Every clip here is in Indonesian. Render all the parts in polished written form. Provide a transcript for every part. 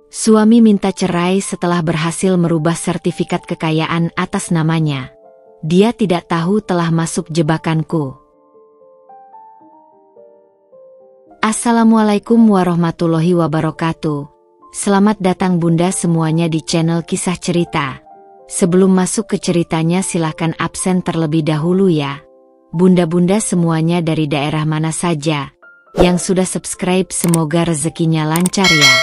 Suami minta cerai setelah berhasil merubah sertifikat kekayaan atas namanya. Dia tidak tahu telah masuk jebakanku. Assalamualaikum warahmatullahi wabarakatuh. Selamat datang bunda semuanya di channel Kisah Cerita. Sebelum masuk ke ceritanya silahkan absen terlebih dahulu ya. Bunda-bunda semuanya dari daerah mana saja yang sudah subscribe semoga rezekinya lancar ya.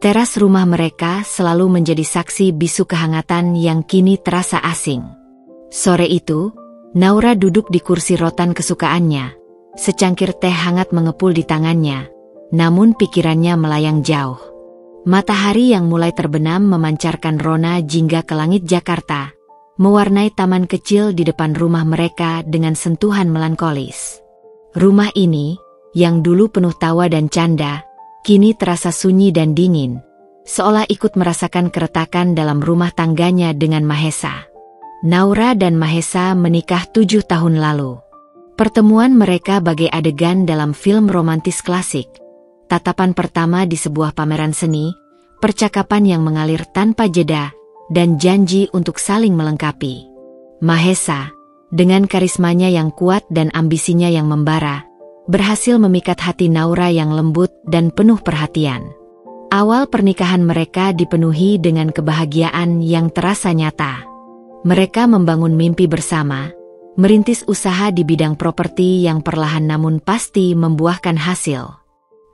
Teras rumah mereka selalu menjadi saksi bisu kehangatan yang kini terasa asing. Sore itu, Naura duduk di kursi rotan kesukaannya. Secangkir teh hangat mengepul di tangannya, namun pikirannya melayang jauh. Matahari yang mulai terbenam memancarkan rona jingga ke langit Jakarta, mewarnai taman kecil di depan rumah mereka dengan sentuhan melankolis. Rumah ini, yang dulu penuh tawa dan canda, kini terasa sunyi dan dingin, seolah ikut merasakan keretakan dalam rumah tangganya dengan Mahesa. Naura dan Mahesa menikah 7 tahun lalu. Pertemuan mereka bagai adegan dalam film romantis klasik. Tatapan pertama di sebuah pameran seni, percakapan yang mengalir tanpa jeda, dan janji untuk saling melengkapi. Mahesa, dengan karismanya yang kuat dan ambisinya yang membara, berhasil memikat hati Naura yang lembut dan penuh perhatian. Awal pernikahan mereka dipenuhi dengan kebahagiaan yang terasa nyata. Mereka membangun mimpi bersama, merintis usaha di bidang properti yang perlahan namun pasti membuahkan hasil.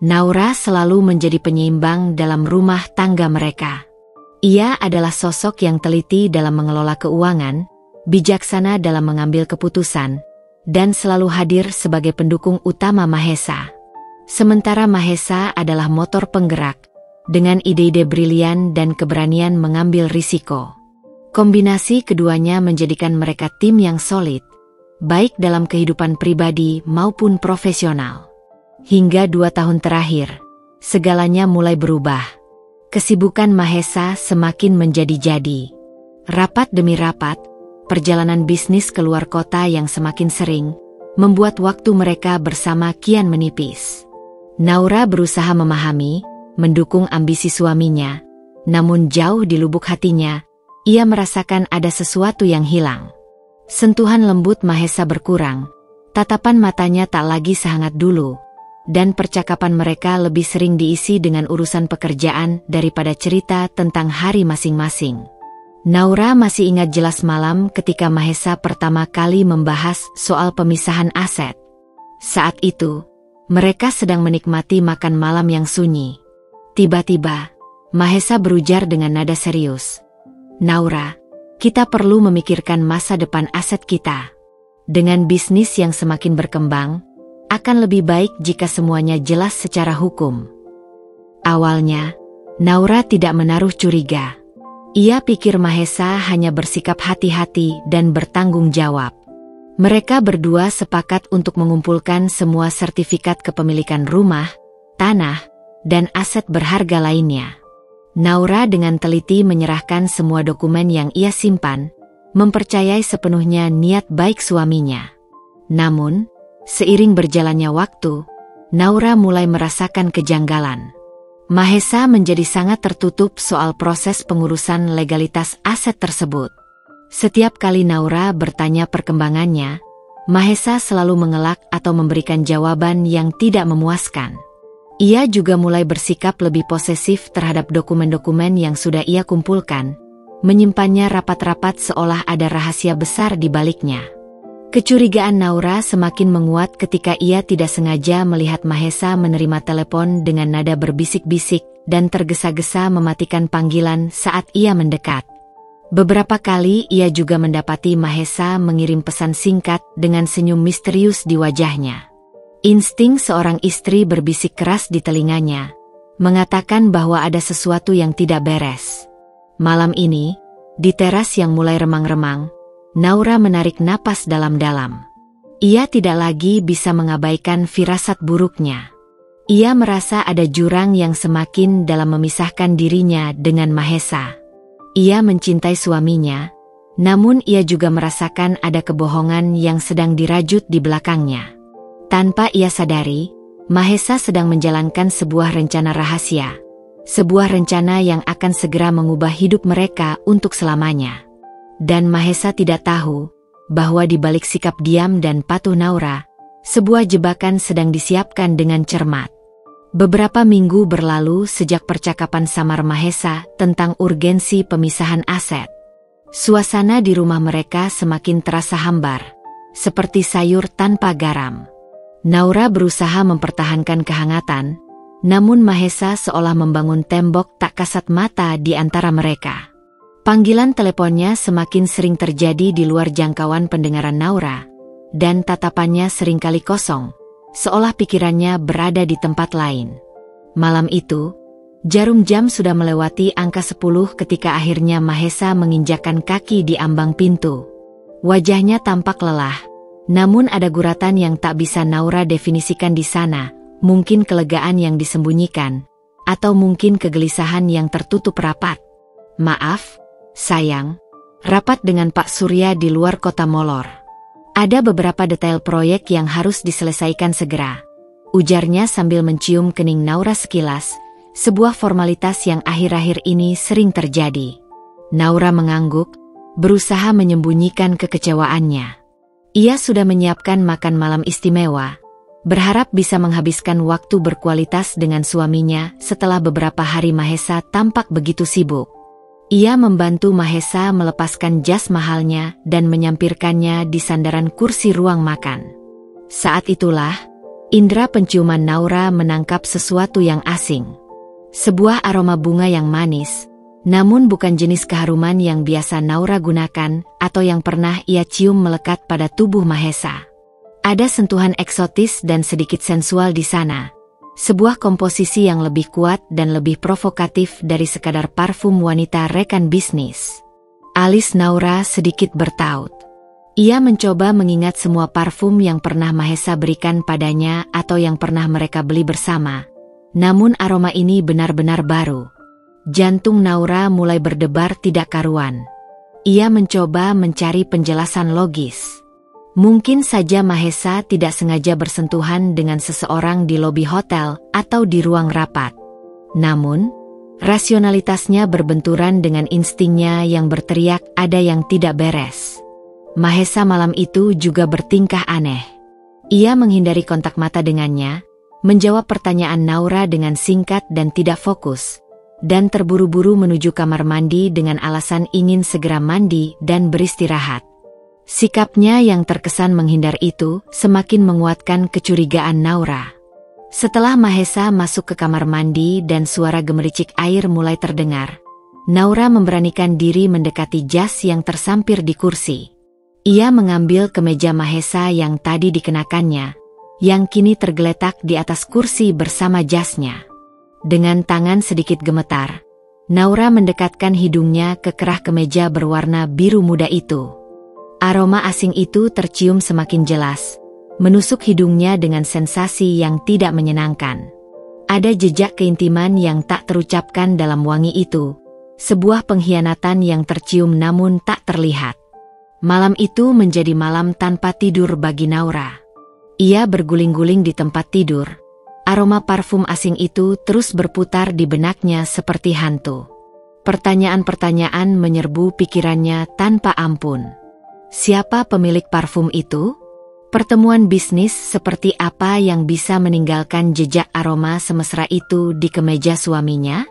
Naura selalu menjadi penyeimbang dalam rumah tangga mereka. Ia adalah sosok yang teliti dalam mengelola keuangan, bijaksana dalam mengambil keputusan, dan selalu hadir sebagai pendukung utama Mahesa. Sementara Mahesa adalah motor penggerak, dengan ide-ide brilian dan keberanian mengambil risiko. Kombinasi keduanya menjadikan mereka tim yang solid, baik dalam kehidupan pribadi maupun profesional. Hingga 2 tahun terakhir, segalanya mulai berubah. Kesibukan Mahesa semakin menjadi-jadi. Rapat demi rapat, perjalanan bisnis keluar kota yang semakin sering, membuat waktu mereka bersama kian menipis. Naura berusaha memahami, mendukung ambisi suaminya, namun jauh di lubuk hatinya, ia merasakan ada sesuatu yang hilang. Sentuhan lembut Mahesa berkurang, tatapan matanya tak lagi sehangat dulu, dan percakapan mereka lebih sering diisi dengan urusan pekerjaan daripada cerita tentang hari masing-masing. Naura masih ingat jelas malam ketika Mahesa pertama kali membahas soal pemisahan aset. Saat itu, mereka sedang menikmati makan malam yang sunyi. Tiba-tiba, Mahesa berujar dengan nada serius, "Naura, kita perlu memikirkan masa depan aset kita. Dengan bisnis yang semakin berkembang, akan lebih baik jika semuanya jelas secara hukum." Awalnya, Naura tidak menaruh curiga. Ia pikir Mahesa hanya bersikap hati-hati dan bertanggung jawab. Mereka berdua sepakat untuk mengumpulkan semua sertifikat kepemilikan rumah, tanah, dan aset berharga lainnya. Naura dengan teliti menyerahkan semua dokumen yang ia simpan, mempercayai sepenuhnya niat baik suaminya. Namun, seiring berjalannya waktu, Naura mulai merasakan kejanggalan. Mahesa menjadi sangat tertutup soal proses pengurusan legalitas aset tersebut. Setiap kali Naura bertanya perkembangannya, Mahesa selalu mengelak atau memberikan jawaban yang tidak memuaskan. Ia juga mulai bersikap lebih posesif terhadap dokumen-dokumen yang sudah ia kumpulkan, menyimpannya rapat-rapat seolah ada rahasia besar di baliknya. Kecurigaan Naura semakin menguat ketika ia tidak sengaja melihat Mahesa menerima telepon dengan nada berbisik-bisik dan tergesa-gesa mematikan panggilan saat ia mendekat. Beberapa kali ia juga mendapati Mahesa mengirim pesan singkat dengan senyum misterius di wajahnya. Insting seorang istri berbisik keras di telinganya, mengatakan bahwa ada sesuatu yang tidak beres. Malam ini, di teras yang mulai remang-remang, Naura menarik napas dalam-dalam. Ia tidak lagi bisa mengabaikan firasat buruknya. Ia merasa ada jurang yang semakin dalam memisahkan dirinya dengan Mahesa. Ia mencintai suaminya, namun ia juga merasakan ada kebohongan yang sedang dirajut di belakangnya. Tanpa ia sadari, Mahesa sedang menjalankan sebuah rencana rahasia. Sebuah rencana yang akan segera mengubah hidup mereka untuk selamanya. Dan Mahesa tidak tahu bahwa di balik sikap diam dan patuh Naura, sebuah jebakan sedang disiapkan dengan cermat. Beberapa minggu berlalu sejak percakapan samar Mahesa tentang urgensi pemisahan aset. Suasana di rumah mereka semakin terasa hambar, seperti sayur tanpa garam. Naura berusaha mempertahankan kehangatan, namun Mahesa seolah membangun tembok tak kasat mata di antara mereka. Panggilan teleponnya semakin sering terjadi di luar jangkauan pendengaran Naura, dan tatapannya seringkali kosong, seolah pikirannya berada di tempat lain. Malam itu, jarum jam sudah melewati angka 10 ketika akhirnya Mahesa menginjakkan kaki di ambang pintu. Wajahnya tampak lelah, namun ada guratan yang tak bisa Naura definisikan di sana, mungkin kelegaan yang disembunyikan, atau mungkin kegelisahan yang tertutup rapat. "Maaf, sayang, rapat dengan Pak Surya di luar kota molor. Ada beberapa detail proyek yang harus diselesaikan segera," ujarnya sambil mencium kening Naura sekilas, sebuah formalitas yang akhir-akhir ini sering terjadi. Naura mengangguk, berusaha menyembunyikan kekecewaannya. Ia sudah menyiapkan makan malam istimewa, berharap bisa menghabiskan waktu berkualitas dengan suaminya setelah beberapa hari Mahesa tampak begitu sibuk. Ia membantu Mahesa melepaskan jas mahalnya dan menyampirkannya di sandaran kursi ruang makan. Saat itulah, indera penciuman Naura menangkap sesuatu yang asing. Sebuah aroma bunga yang manis, namun bukan jenis keharuman yang biasa Naura gunakan atau yang pernah ia cium melekat pada tubuh Mahesa. Ada sentuhan eksotis dan sedikit sensual di sana. Sebuah komposisi yang lebih kuat dan lebih provokatif dari sekadar parfum wanita rekan bisnis. Alis Naura sedikit bertaut. Ia mencoba mengingat semua parfum yang pernah Mahesa berikan padanya atau yang pernah mereka beli bersama. Namun aroma ini benar-benar baru. Jantung Naura mulai berdebar tidak karuan. Ia mencoba mencari penjelasan logis. Mungkin saja Mahesa tidak sengaja bersentuhan dengan seseorang di lobi hotel atau di ruang rapat. Namun, rasionalitasnya berbenturan dengan instingnya yang berteriak ada yang tidak beres. Mahesa malam itu juga bertingkah aneh. Ia menghindari kontak mata dengannya, menjawab pertanyaan Naura dengan singkat dan tidak fokus, dan terburu-buru menuju kamar mandi dengan alasan ingin segera mandi dan beristirahat. Sikapnya yang terkesan menghindar itu semakin menguatkan kecurigaan Naura. Setelah Mahesa masuk ke kamar mandi dan suara gemericik air mulai terdengar, Naura memberanikan diri mendekati jas yang tersampir di kursi. Ia mengambil kemeja Mahesa yang tadi dikenakannya, yang kini tergeletak di atas kursi bersama jasnya. Dengan tangan sedikit gemetar, Naura mendekatkan hidungnya ke kerah kemeja berwarna biru muda itu. Aroma asing itu tercium semakin jelas, menusuk hidungnya dengan sensasi yang tidak menyenangkan. Ada jejak keintiman yang tak terucapkan dalam wangi itu, sebuah pengkhianatan yang tercium namun tak terlihat. Malam itu menjadi malam tanpa tidur bagi Naura. Ia berguling-guling di tempat tidur. Aroma parfum asing itu terus berputar di benaknya seperti hantu. Pertanyaan-pertanyaan menyerbu pikirannya tanpa ampun. Siapa pemilik parfum itu? Pertemuan bisnis seperti apa yang bisa meninggalkan jejak aroma semesra itu di kemeja suaminya?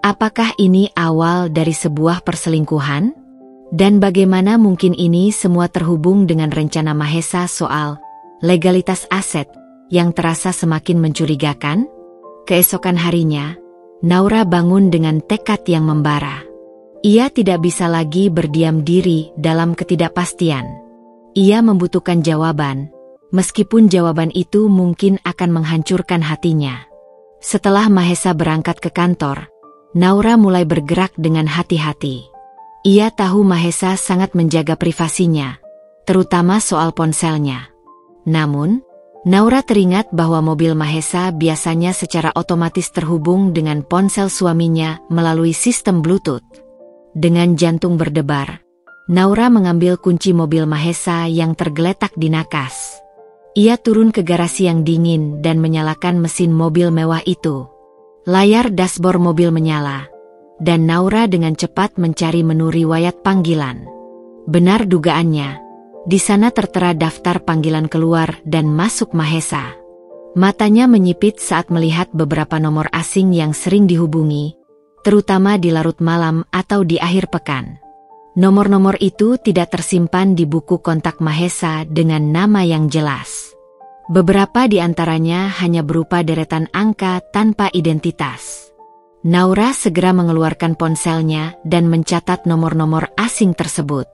Apakah ini awal dari sebuah perselingkuhan? Dan bagaimana mungkin ini semua terhubung dengan rencana Mahesa soal legalitas aset yang terasa semakin mencurigakan? Keesokan harinya, Naura bangun dengan tekad yang membara. Ia tidak bisa lagi berdiam diri dalam ketidakpastian. Ia membutuhkan jawaban, meskipun jawaban itu mungkin akan menghancurkan hatinya. Setelah Mahesa berangkat ke kantor, Naura mulai bergerak dengan hati-hati. Ia tahu Mahesa sangat menjaga privasinya, terutama soal ponselnya. Namun, Naura teringat bahwa mobil Mahesa biasanya secara otomatis terhubung dengan ponsel suaminya melalui sistem Bluetooth. Dengan jantung berdebar, Naura mengambil kunci mobil Mahesa yang tergeletak di nakas. Ia turun ke garasi yang dingin dan menyalakan mesin mobil mewah itu. Layar dashboard mobil menyala, dan Naura dengan cepat mencari menu riwayat panggilan. Benar dugaannya, di sana tertera daftar panggilan keluar dan masuk Mahesa. Matanya menyipit saat melihat beberapa nomor asing yang sering dihubungi, terutama di larut malam atau di akhir pekan. Nomor-nomor itu tidak tersimpan di buku kontak Mahesa dengan nama yang jelas. Beberapa di antaranya hanya berupa deretan angka tanpa identitas. Naura segera mengeluarkan ponselnya dan mencatat nomor-nomor asing tersebut.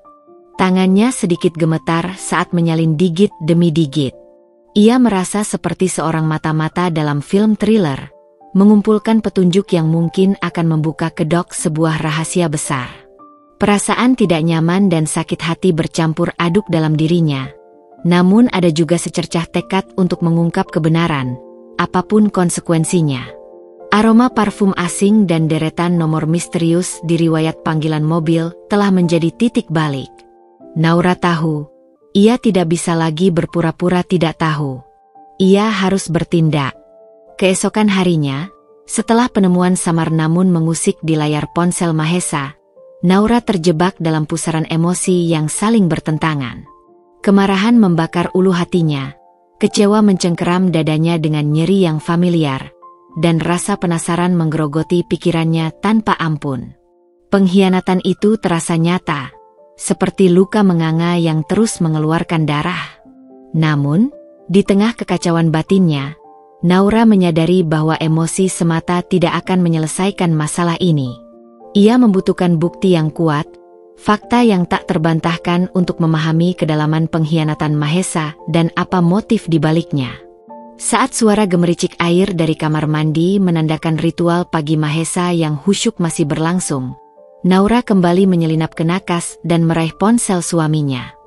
Tangannya sedikit gemetar saat menyalin digit demi digit. Ia merasa seperti seorang mata-mata dalam film thriller, mengumpulkan petunjuk yang mungkin akan membuka kedok sebuah rahasia besar. Perasaan tidak nyaman dan sakit hati bercampur aduk dalam dirinya. Namun ada juga secercah tekad untuk mengungkap kebenaran, apapun konsekuensinya. Aroma parfum asing dan deretan nomor misterius di riwayat panggilan mobil telah menjadi titik balik. Naura tahu, ia tidak bisa lagi berpura-pura tidak tahu. Ia harus bertindak. Keesokan harinya, setelah penemuan samar namun mengusik di layar ponsel Mahesa, Naura terjebak dalam pusaran emosi yang saling bertentangan. Kemarahan membakar ulu hatinya, kecewa mencengkeram dadanya dengan nyeri yang familiar, dan rasa penasaran menggerogoti pikirannya tanpa ampun. Pengkhianatan itu terasa nyata, seperti luka menganga yang terus mengeluarkan darah. Namun, di tengah kekacauan batinnya, Naura menyadari bahwa emosi semata tidak akan menyelesaikan masalah ini. Ia membutuhkan bukti yang kuat, fakta yang tak terbantahkan untuk memahami kedalaman pengkhianatan Mahesa dan apa motif di baliknya. Saat suara gemericik air dari kamar mandi menandakan ritual pagi Mahesa yang khusyuk masih berlangsung, Naura kembali menyelinap ke nakas dan meraih ponsel suaminya.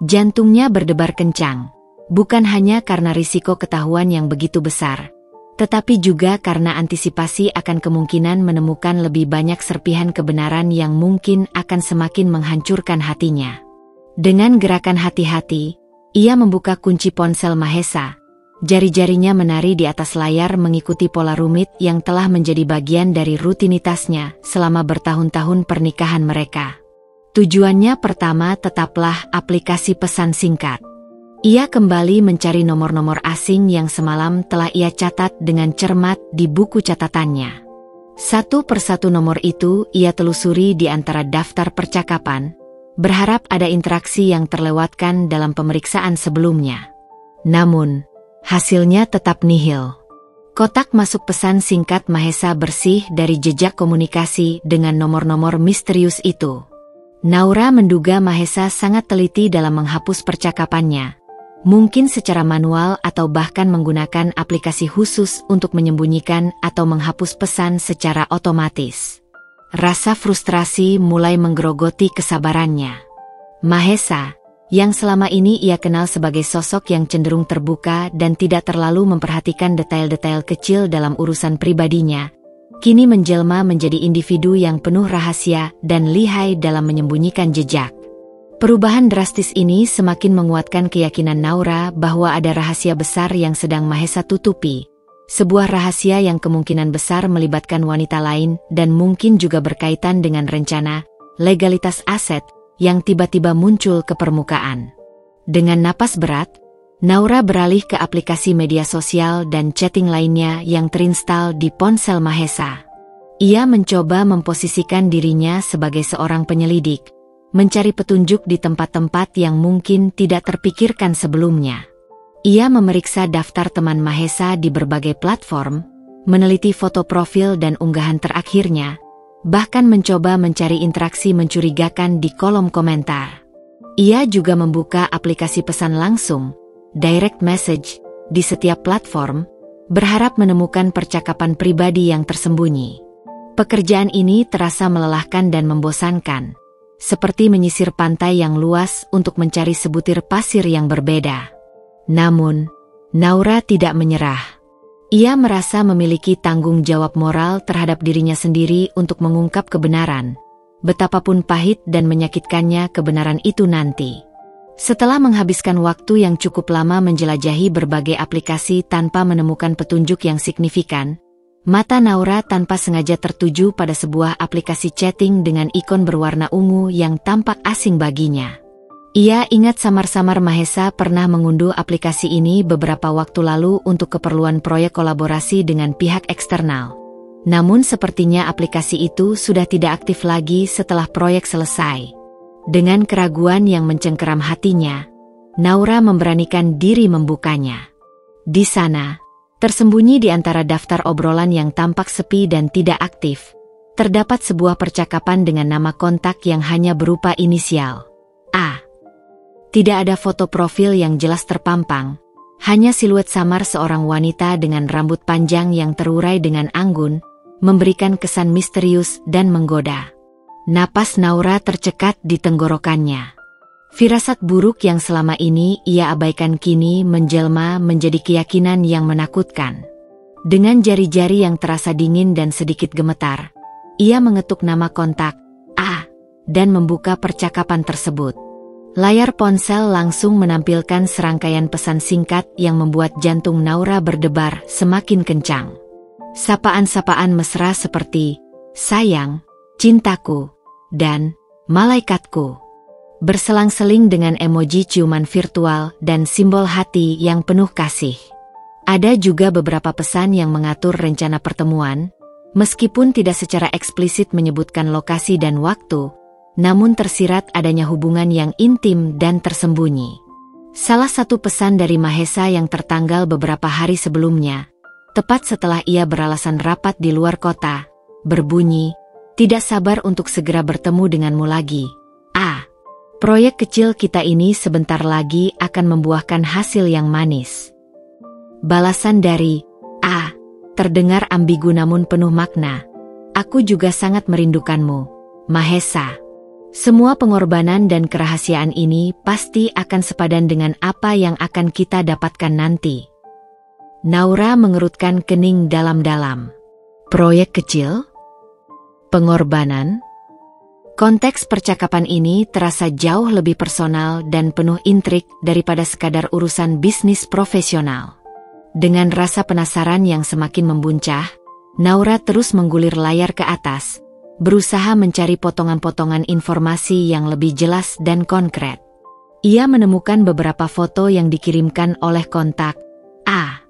Jantungnya berdebar kencang, bukan hanya karena risiko ketahuan yang begitu besar, tetapi juga karena antisipasi akan kemungkinan menemukan lebih banyak serpihan kebenaran yang mungkin akan semakin menghancurkan hatinya. Dengan gerakan hati-hati, ia membuka kunci ponsel Mahesa. Jari-jarinya menari di atas layar mengikuti pola rumit yang telah menjadi bagian dari rutinitasnya selama bertahun-tahun pernikahan mereka. Tujuannya pertama tetaplah aplikasi pesan singkat. Ia kembali mencari nomor-nomor asing yang semalam telah ia catat dengan cermat di buku catatannya. Satu persatu nomor itu ia telusuri di antara daftar percakapan, berharap ada interaksi yang terlewatkan dalam pemeriksaan sebelumnya. Namun, hasilnya tetap nihil. Kotak masuk pesan singkat Mahesa bersih dari jejak komunikasi dengan nomor-nomor misterius itu. Naura menduga Mahesa sangat teliti dalam menghapus percakapannya, mungkin secara manual atau bahkan menggunakan aplikasi khusus untuk menyembunyikan atau menghapus pesan secara otomatis. Rasa frustrasi mulai menggerogoti kesabarannya. Mahesa, yang selama ini ia kenal sebagai sosok yang cenderung terbuka dan tidak terlalu memperhatikan detail-detail kecil dalam urusan pribadinya, kini menjelma menjadi individu yang penuh rahasia dan lihai dalam menyembunyikan jejak. Perubahan drastis ini semakin menguatkan keyakinan Naura bahwa ada rahasia besar yang sedang Mahesa tutupi, sebuah rahasia yang kemungkinan besar melibatkan wanita lain dan mungkin juga berkaitan dengan rencana legalitas aset yang tiba-tiba muncul ke permukaan. Dengan napas berat, Naura beralih ke aplikasi media sosial dan chatting lainnya yang terinstal di ponsel Mahesa. Ia mencoba memposisikan dirinya sebagai seorang penyelidik, mencari petunjuk di tempat-tempat yang mungkin tidak terpikirkan sebelumnya. Ia memeriksa daftar teman Mahesa di berbagai platform, meneliti foto profil dan unggahan terakhirnya, bahkan mencoba mencari interaksi mencurigakan di kolom komentar. Ia juga membuka aplikasi pesan langsung, direct message, di setiap platform, berharap menemukan percakapan pribadi yang tersembunyi. Pekerjaan ini terasa melelahkan dan membosankan, seperti menyisir pantai yang luas untuk mencari sebutir pasir yang berbeda. Namun, Naura tidak menyerah. Ia merasa memiliki tanggung jawab moral terhadap dirinya sendiri untuk mengungkap kebenaran, betapapun pahit dan menyakitkannya kebenaran itu nanti. Setelah menghabiskan waktu yang cukup lama menjelajahi berbagai aplikasi tanpa menemukan petunjuk yang signifikan, mata Naura tanpa sengaja tertuju pada sebuah aplikasi chatting dengan ikon berwarna ungu yang tampak asing baginya. Ia ingat samar-samar Mahesa pernah mengunduh aplikasi ini beberapa waktu lalu untuk keperluan proyek kolaborasi dengan pihak eksternal. Namun sepertinya aplikasi itu sudah tidak aktif lagi setelah proyek selesai. Dengan keraguan yang mencengkeram hatinya, Naura memberanikan diri membukanya. Di sana, tersembunyi di antara daftar obrolan yang tampak sepi dan tidak aktif, terdapat sebuah percakapan dengan nama kontak yang hanya berupa inisial A. Tidak ada foto profil yang jelas terpampang, hanya siluet samar seorang wanita dengan rambut panjang yang terurai dengan anggun, memberikan kesan misterius dan menggoda. Napas Naura tercekat di tenggorokannya. Firasat buruk yang selama ini ia abaikan kini menjelma menjadi keyakinan yang menakutkan. Dengan jari-jari yang terasa dingin dan sedikit gemetar, ia mengetuk nama kontak A dan membuka percakapan tersebut. Layar ponsel langsung menampilkan serangkaian pesan singkat yang membuat jantung Naura berdebar semakin kencang. Sapaan-sapaan mesra seperti sayang, cintaku, dan malaikatku, berselang-seling dengan emoji ciuman virtual dan simbol hati yang penuh kasih. Ada juga beberapa pesan yang mengatur rencana pertemuan, meskipun tidak secara eksplisit menyebutkan lokasi dan waktu, namun tersirat adanya hubungan yang intim dan tersembunyi. Salah satu pesan dari Mahesa yang tertanggal beberapa hari sebelumnya, tepat setelah ia beralasan rapat di luar kota, berbunyi, "Tidak sabar untuk segera bertemu denganmu lagi. A. Proyek kecil kita ini sebentar lagi akan membuahkan hasil yang manis." Balasan dari A terdengar ambigu namun penuh makna. "Aku juga sangat merindukanmu, Mahesa. Semua pengorbanan dan kerahasiaan ini pasti akan sepadan dengan apa yang akan kita dapatkan nanti." Naura mengerutkan kening dalam-dalam. Proyek kecil? Pengorbanan? Konteks percakapan ini terasa jauh lebih personal dan penuh intrik daripada sekadar urusan bisnis profesional. Dengan rasa penasaran yang semakin membuncah, Naura terus menggulir layar ke atas, berusaha mencari potongan-potongan informasi yang lebih jelas dan konkret. Ia menemukan beberapa foto yang dikirimkan oleh kontak A.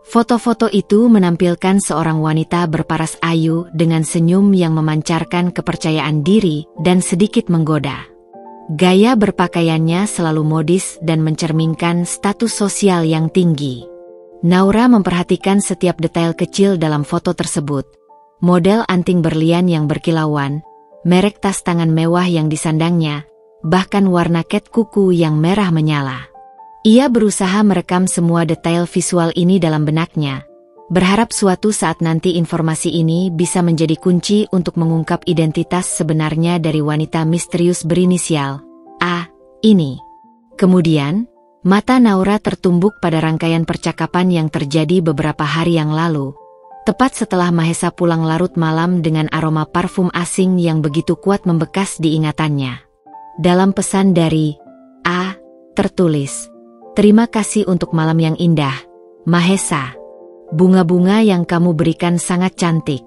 Foto-foto itu menampilkan seorang wanita berparas ayu dengan senyum yang memancarkan kepercayaan diri dan sedikit menggoda. Gaya berpakaiannya selalu modis dan mencerminkan status sosial yang tinggi. Naura memperhatikan setiap detail kecil dalam foto tersebut. Model anting berlian yang berkilauan, merek tas tangan mewah yang disandangnya, bahkan warna cat kuku yang merah menyala. Ia berusaha merekam semua detail visual ini dalam benaknya, berharap suatu saat nanti informasi ini bisa menjadi kunci untuk mengungkap identitas sebenarnya dari wanita misterius berinisial A ini. Kemudian, mata Naura tertumbuk pada rangkaian percakapan yang terjadi beberapa hari yang lalu, tepat setelah Mahesa pulang larut malam dengan aroma parfum asing yang begitu kuat membekas di ingatannya. Dalam pesan dari A, tertulis, "Terima kasih untuk malam yang indah, Mahesa. Bunga-bunga yang kamu berikan sangat cantik."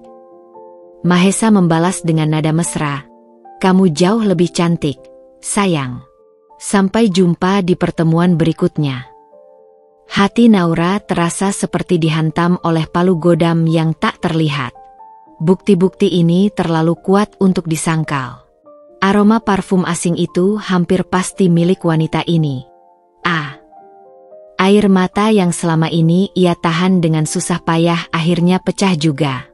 Mahesa membalas dengan nada mesra, "Kamu jauh lebih cantik, sayang. Sampai jumpa di pertemuan berikutnya." Hati Naura terasa seperti dihantam oleh palu godam yang tak terlihat. Bukti-bukti ini terlalu kuat untuk disangkal. Aroma parfum asing itu hampir pasti milik wanita ini. A. Air mata yang selama ini ia tahan dengan susah payah akhirnya pecah juga.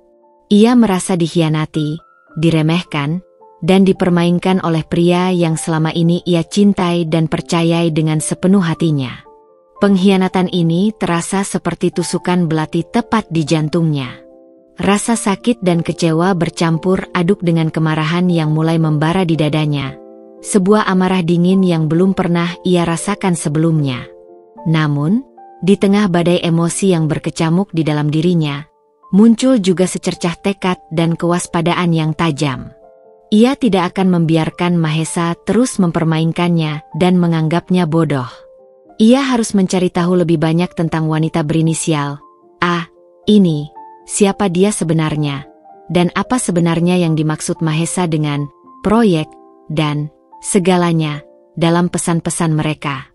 Ia merasa dikhianati, diremehkan, dan dipermainkan oleh pria yang selama ini ia cintai dan percayai dengan sepenuh hatinya. Pengkhianatan ini terasa seperti tusukan belati tepat di jantungnya. Rasa sakit dan kecewa bercampur aduk dengan kemarahan yang mulai membara di dadanya. Sebuah amarah dingin yang belum pernah ia rasakan sebelumnya. Namun, di tengah badai emosi yang berkecamuk di dalam dirinya, muncul juga secercah tekad dan kewaspadaan yang tajam. Ia tidak akan membiarkan Mahesa terus mempermainkannya dan menganggapnya bodoh. Ia harus mencari tahu lebih banyak tentang wanita berinisial A ini, siapa dia sebenarnya, dan apa sebenarnya yang dimaksud Mahesa dengan proyek dan segalanya dalam pesan-pesan mereka.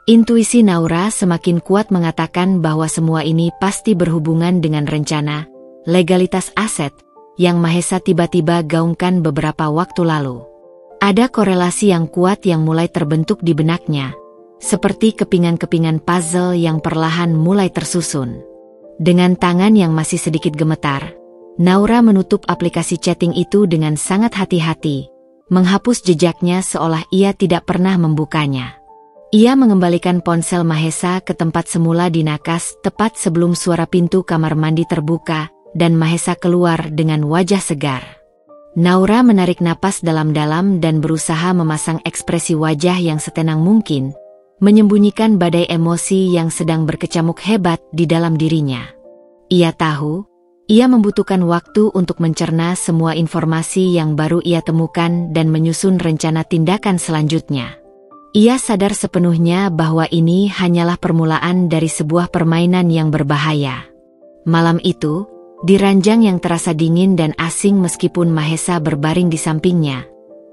Intuisi Naura semakin kuat mengatakan bahwa semua ini pasti berhubungan dengan rencana legalitas aset yang Mahesa tiba-tiba gaungkan beberapa waktu lalu. Ada korelasi yang kuat yang mulai terbentuk di benaknya, seperti kepingan-kepingan puzzle yang perlahan mulai tersusun. Dengan tangan yang masih sedikit gemetar, Naura menutup aplikasi chatting itu dengan sangat hati-hati, menghapus jejaknya seolah ia tidak pernah membukanya. Ia mengembalikan ponsel Mahesa ke tempat semula di nakas tepat sebelum suara pintu kamar mandi terbuka dan Mahesa keluar dengan wajah segar. Naura menarik napas dalam-dalam dan berusaha memasang ekspresi wajah yang setenang mungkin, menyembunyikan badai emosi yang sedang berkecamuk hebat di dalam dirinya. Ia tahu, ia membutuhkan waktu untuk mencerna semua informasi yang baru ia temukan dan menyusun rencana tindakan selanjutnya. Ia sadar sepenuhnya bahwa ini hanyalah permulaan dari sebuah permainan yang berbahaya. Malam itu, di ranjang yang terasa dingin dan asing meskipun Mahesa berbaring di sampingnya,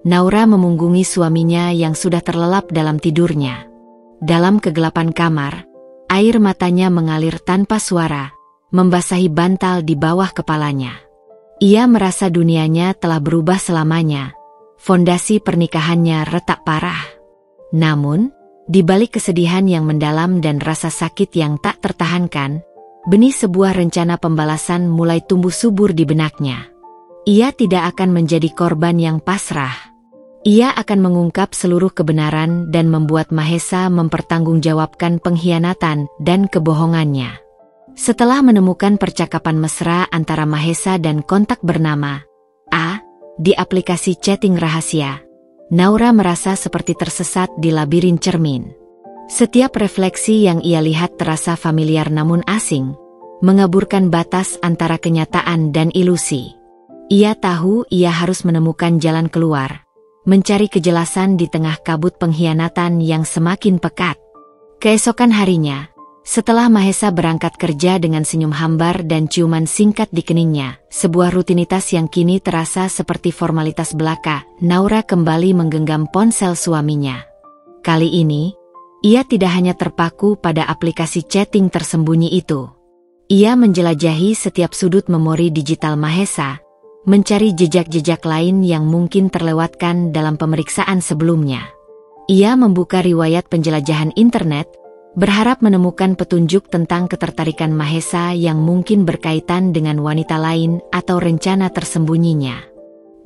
Naura memunggungi suaminya yang sudah terlelap dalam tidurnya. Dalam kegelapan kamar, air matanya mengalir tanpa suara, membasahi bantal di bawah kepalanya. Ia merasa dunianya telah berubah selamanya, fondasi pernikahannya retak parah. Namun, di balik kesedihan yang mendalam dan rasa sakit yang tak tertahankan, benih sebuah rencana pembalasan mulai tumbuh subur di benaknya. Ia tidak akan menjadi korban yang pasrah. Ia akan mengungkap seluruh kebenaran dan membuat Mahesa mempertanggungjawabkan pengkhianatan dan kebohongannya. Setelah menemukan percakapan mesra antara Mahesa dan kontak bernama A di aplikasi chatting rahasia, Naura merasa seperti tersesat di labirin cermin. Setiap refleksi yang ia lihat terasa familiar namun asing, mengaburkan batas antara kenyataan dan ilusi. Ia tahu ia harus menemukan jalan keluar, mencari kejelasan di tengah kabut pengkhianatan yang semakin pekat. Keesokan harinya, setelah Mahesa berangkat kerja dengan senyum hambar dan ciuman singkat di keningnya, sebuah rutinitas yang kini terasa seperti formalitas belaka, Naura kembali menggenggam ponsel suaminya. Kali ini, ia tidak hanya terpaku pada aplikasi chatting tersembunyi itu. Ia menjelajahi setiap sudut memori digital Mahesa, mencari jejak-jejak lain yang mungkin terlewatkan dalam pemeriksaan sebelumnya. Ia membuka riwayat penjelajahan internet, berharap menemukan petunjuk tentang ketertarikan Mahesa yang mungkin berkaitan dengan wanita lain atau rencana tersembunyinya.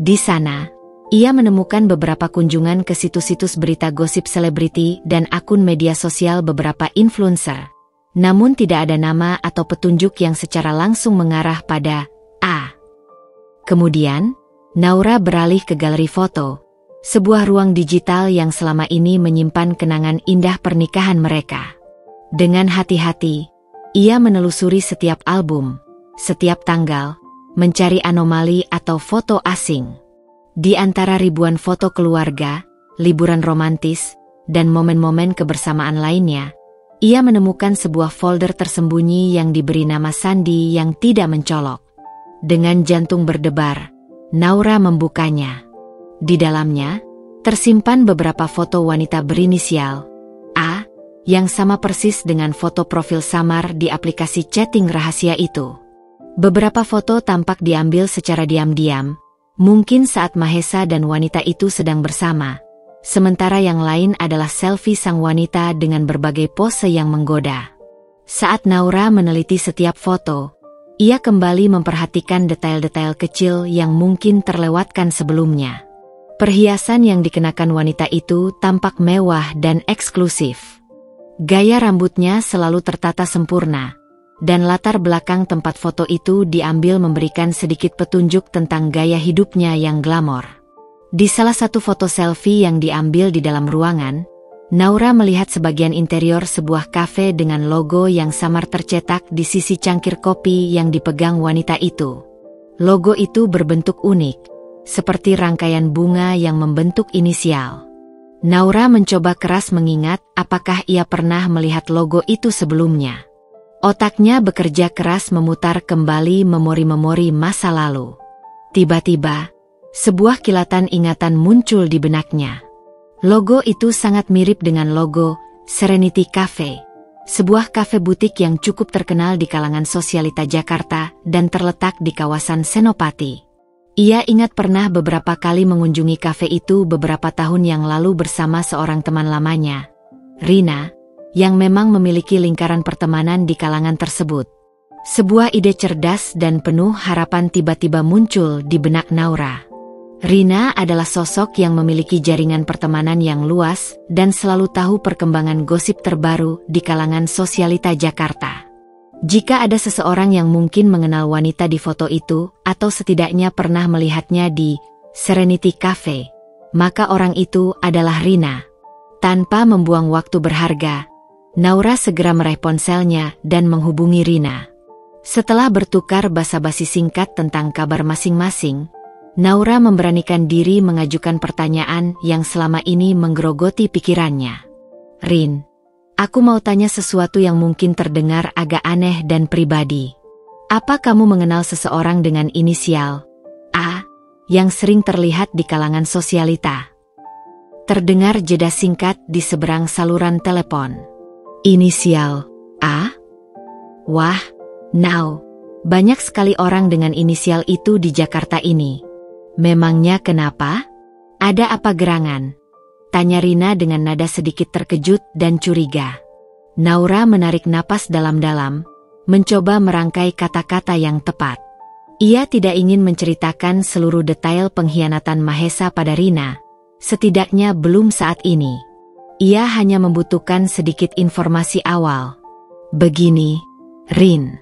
Di sana, ia menemukan beberapa kunjungan ke situs-situs berita gosip selebriti dan akun media sosial beberapa influencer. Namun tidak ada nama atau petunjuk yang secara langsung mengarah pada A. Kemudian, Naura beralih ke galeri foto, sebuah ruang digital yang selama ini menyimpan kenangan indah pernikahan mereka. Dengan hati-hati, ia menelusuri setiap album, setiap tanggal, mencari anomali atau foto asing. Di antara ribuan foto keluarga, liburan romantis, dan momen-momen kebersamaan lainnya, ia menemukan sebuah folder tersembunyi yang diberi nama sandi yang tidak mencolok. Dengan jantung berdebar, Naura membukanya. Di dalamnya, tersimpan beberapa foto wanita berinisial A, yang sama persis dengan foto profil samar di aplikasi chatting rahasia itu. Beberapa foto tampak diambil secara diam-diam, mungkin saat Mahesa dan wanita itu sedang bersama, sementara yang lain adalah selfie sang wanita dengan berbagai pose yang menggoda. Saat Naura meneliti setiap foto, ia kembali memperhatikan detail-detail kecil yang mungkin terlewatkan sebelumnya. Perhiasan yang dikenakan wanita itu tampak mewah dan eksklusif. Gaya rambutnya selalu tertata sempurna, dan latar belakang tempat foto itu diambil memberikan sedikit petunjuk tentang gaya hidupnya yang glamor. Di salah satu foto selfie yang diambil di dalam ruangan, Naura melihat sebagian interior sebuah kafe dengan logo yang samar tercetak di sisi cangkir kopi yang dipegang wanita itu. Logo itu berbentuk unik, seperti rangkaian bunga yang membentuk inisial. Naura mencoba keras mengingat apakah ia pernah melihat logo itu sebelumnya. Otaknya bekerja keras memutar kembali memori-memori masa lalu. Tiba-tiba, sebuah kilatan ingatan muncul di benaknya. Logo itu sangat mirip dengan logo Serenity Cafe, sebuah kafe butik yang cukup terkenal di kalangan sosialita Jakarta dan terletak di kawasan Senopati. Ia ingat pernah beberapa kali mengunjungi kafe itu beberapa tahun yang lalu bersama seorang teman lamanya, Rina, yang memang memiliki lingkaran pertemanan di kalangan tersebut. Sebuah ide cerdas dan penuh harapan tiba-tiba muncul di benak Naura. Rina adalah sosok yang memiliki jaringan pertemanan yang luas dan selalu tahu perkembangan gosip terbaru di kalangan sosialita Jakarta. Jika ada seseorang yang mungkin mengenal wanita di foto itu, atau setidaknya pernah melihatnya di Serenity Cafe, maka orang itu adalah Rina. Tanpa membuang waktu berharga, Naura segera meraih ponselnya dan menghubungi Rina. Setelah bertukar basa-basi singkat tentang kabar masing-masing, Naura memberanikan diri mengajukan pertanyaan yang selama ini menggerogoti pikirannya. Rin, aku mau tanya sesuatu yang mungkin terdengar agak aneh dan pribadi. Apa kamu mengenal seseorang dengan inisial A yang sering terlihat di kalangan sosialita? Terdengar jeda singkat di seberang saluran telepon. Inisial A? Wah, now, banyak sekali orang dengan inisial itu di Jakarta ini. Memangnya kenapa? Ada apa gerangan? Tanya Rina dengan nada sedikit terkejut dan curiga. Naura menarik napas dalam-dalam, mencoba merangkai kata-kata yang tepat. Ia tidak ingin menceritakan seluruh detail pengkhianatan Mahesa pada Rina, setidaknya belum saat ini. Ia hanya membutuhkan sedikit informasi awal. Begini, Rin.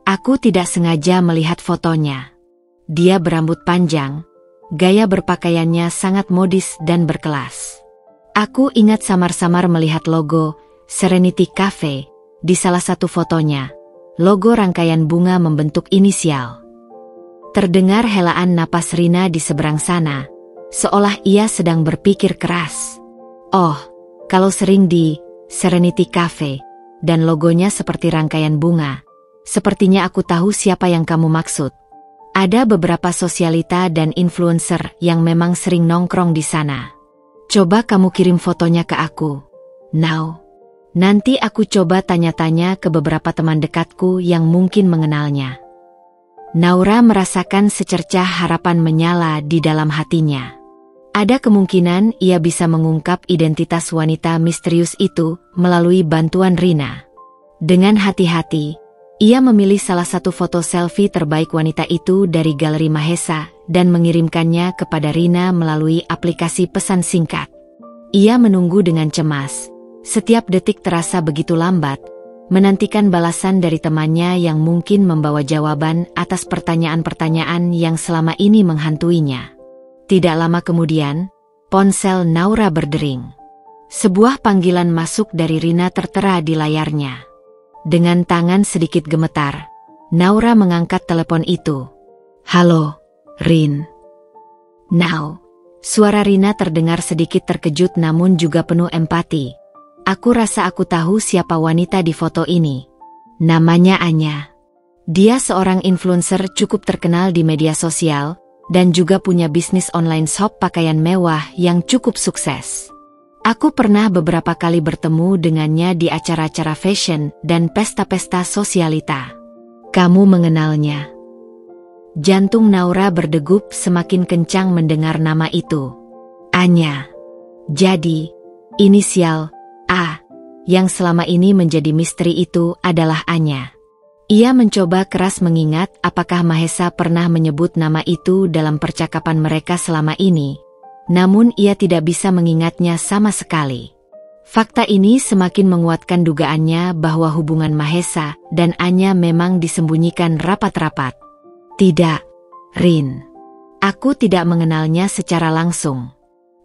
Aku tidak sengaja melihat fotonya. Dia berambut panjang. Gaya berpakaiannya sangat modis dan berkelas. Aku ingat samar-samar melihat logo Serenity Cafe di salah satu fotonya. Logo rangkaian bunga membentuk inisial. Terdengar helaan napas Rina di seberang sana, seolah ia sedang berpikir keras. Oh, kalau sering di Serenity Cafe dan logonya seperti rangkaian bunga, sepertinya aku tahu siapa yang kamu maksud. Ada beberapa sosialita dan influencer yang memang sering nongkrong di sana. Coba kamu kirim fotonya ke aku. Now, nanti aku coba tanya-tanya ke beberapa teman dekatku yang mungkin mengenalnya. Naura merasakan secercah harapan menyala di dalam hatinya. Ada kemungkinan ia bisa mengungkap identitas wanita misterius itu melalui bantuan Rina. Dengan hati-hati, ia memilih salah satu foto selfie terbaik wanita itu dari galeri Mahesa dan mengirimkannya kepada Rina melalui aplikasi pesan singkat. Ia menunggu dengan cemas. Setiap detik terasa begitu lambat, menantikan balasan dari temannya yang mungkin membawa jawaban atas pertanyaan-pertanyaan yang selama ini menghantuinya. Tidak lama kemudian, ponsel Naura berdering. Sebuah panggilan masuk dari Rina tertera di layarnya. Dengan tangan sedikit gemetar, Naura mengangkat telepon itu. Halo, Rin. Now, suara Rina terdengar sedikit terkejut namun juga penuh empati. Aku rasa aku tahu siapa wanita di foto ini. Namanya Anya. Dia seorang influencer cukup terkenal di media sosial, dan juga punya bisnis online shop pakaian mewah yang cukup sukses. Aku pernah beberapa kali bertemu dengannya di acara-acara fashion dan pesta-pesta sosialita. Kamu mengenalnya? Jantung Naura berdegup semakin kencang mendengar nama itu. Anya. Jadi, inisial A yang selama ini menjadi misteri itu adalah Anya. Ia mencoba keras mengingat apakah Mahesa pernah menyebut nama itu dalam percakapan mereka selama ini. Namun ia tidak bisa mengingatnya sama sekali. Fakta ini semakin menguatkan dugaannya bahwa hubungan Mahesa dan Anya memang disembunyikan rapat-rapat. Tidak, Rin. Aku tidak mengenalnya secara langsung.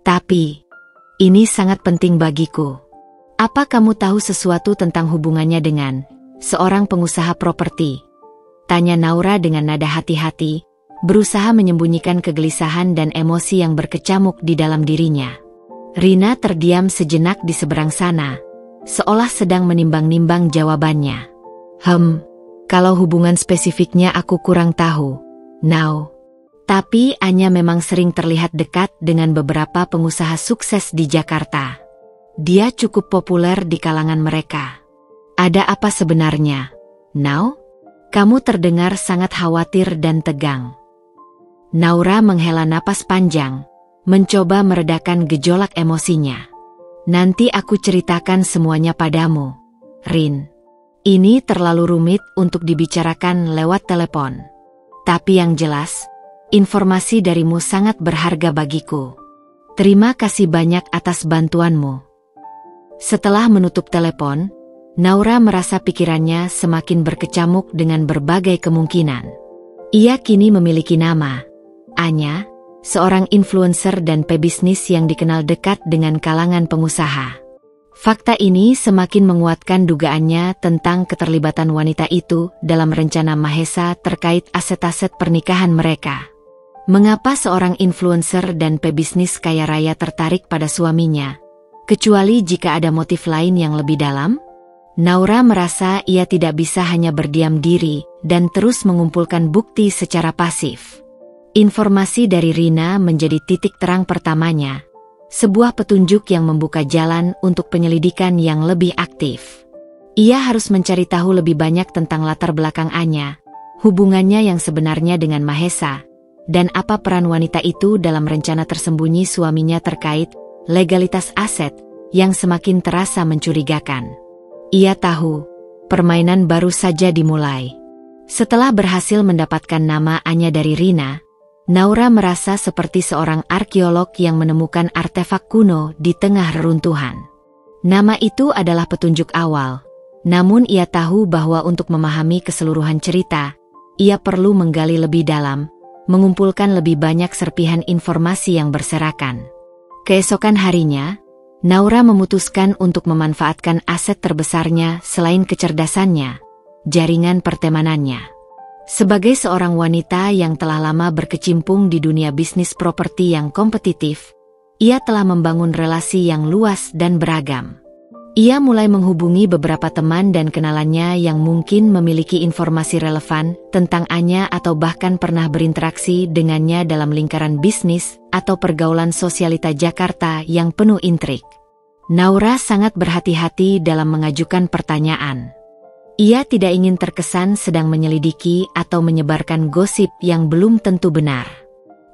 Tapi, ini sangat penting bagiku. Apa kamu tahu sesuatu tentang hubungannya dengan seorang pengusaha properti? Tanya Naura dengan nada hati-hati, berusaha menyembunyikan kegelisahan dan emosi yang berkecamuk di dalam dirinya. Rina terdiam sejenak di seberang sana, seolah sedang menimbang-nimbang jawabannya. Kalau hubungan spesifiknya aku kurang tahu, Now. Tapi Anya memang sering terlihat dekat dengan beberapa pengusaha sukses di Jakarta. Dia cukup populer di kalangan mereka. Ada apa sebenarnya, Now? Kamu terdengar sangat khawatir dan tegang. Naura menghela napas panjang, mencoba meredakan gejolak emosinya. Nanti aku ceritakan semuanya padamu, Rin. Ini terlalu rumit untuk dibicarakan lewat telepon. Tapi yang jelas, informasi darimu sangat berharga bagiku. Terima kasih banyak atas bantuanmu. Setelah menutup telepon, Naura merasa pikirannya semakin berkecamuk dengan berbagai kemungkinan. Ia kini memiliki nama, Anya, seorang influencer dan pebisnis yang dikenal dekat dengan kalangan pengusaha. Fakta ini semakin menguatkan dugaannya tentang keterlibatan wanita itu dalam rencana Mahesa terkait aset-aset pernikahan mereka. Mengapa seorang influencer dan pebisnis kaya raya tertarik pada suaminya, kecuali jika ada motif lain yang lebih dalam? Naura merasa ia tidak bisa hanya berdiam diri dan terus mengumpulkan bukti secara pasif. Informasi dari Rina menjadi titik terang pertamanya, sebuah petunjuk yang membuka jalan untuk penyelidikan yang lebih aktif. Ia harus mencari tahu lebih banyak tentang latar belakang Anya, hubungannya yang sebenarnya dengan Mahesa, dan apa peran wanita itu dalam rencana tersembunyi suaminya terkait legalitas aset yang semakin terasa mencurigakan. Ia tahu, permainan baru saja dimulai. Setelah berhasil mendapatkan nama Anya dari Rina, Naura merasa seperti seorang arkeolog yang menemukan artefak kuno di tengah reruntuhan. Nama itu adalah petunjuk awal, namun ia tahu bahwa untuk memahami keseluruhan cerita, ia perlu menggali lebih dalam, mengumpulkan lebih banyak serpihan informasi yang berserakan. Keesokan harinya, Naura memutuskan untuk memanfaatkan aset terbesarnya selain kecerdasannya, jaringan pertemanannya. Sebagai seorang wanita yang telah lama berkecimpung di dunia bisnis properti yang kompetitif, ia telah membangun relasi yang luas dan beragam. Ia mulai menghubungi beberapa teman dan kenalannya yang mungkin memiliki informasi relevan tentang Anya atau bahkan pernah berinteraksi dengannya dalam lingkaran bisnis atau pergaulan sosialita Jakarta yang penuh intrik. Naura sangat berhati-hati dalam mengajukan pertanyaan. Ia tidak ingin terkesan sedang menyelidiki atau menyebarkan gosip yang belum tentu benar.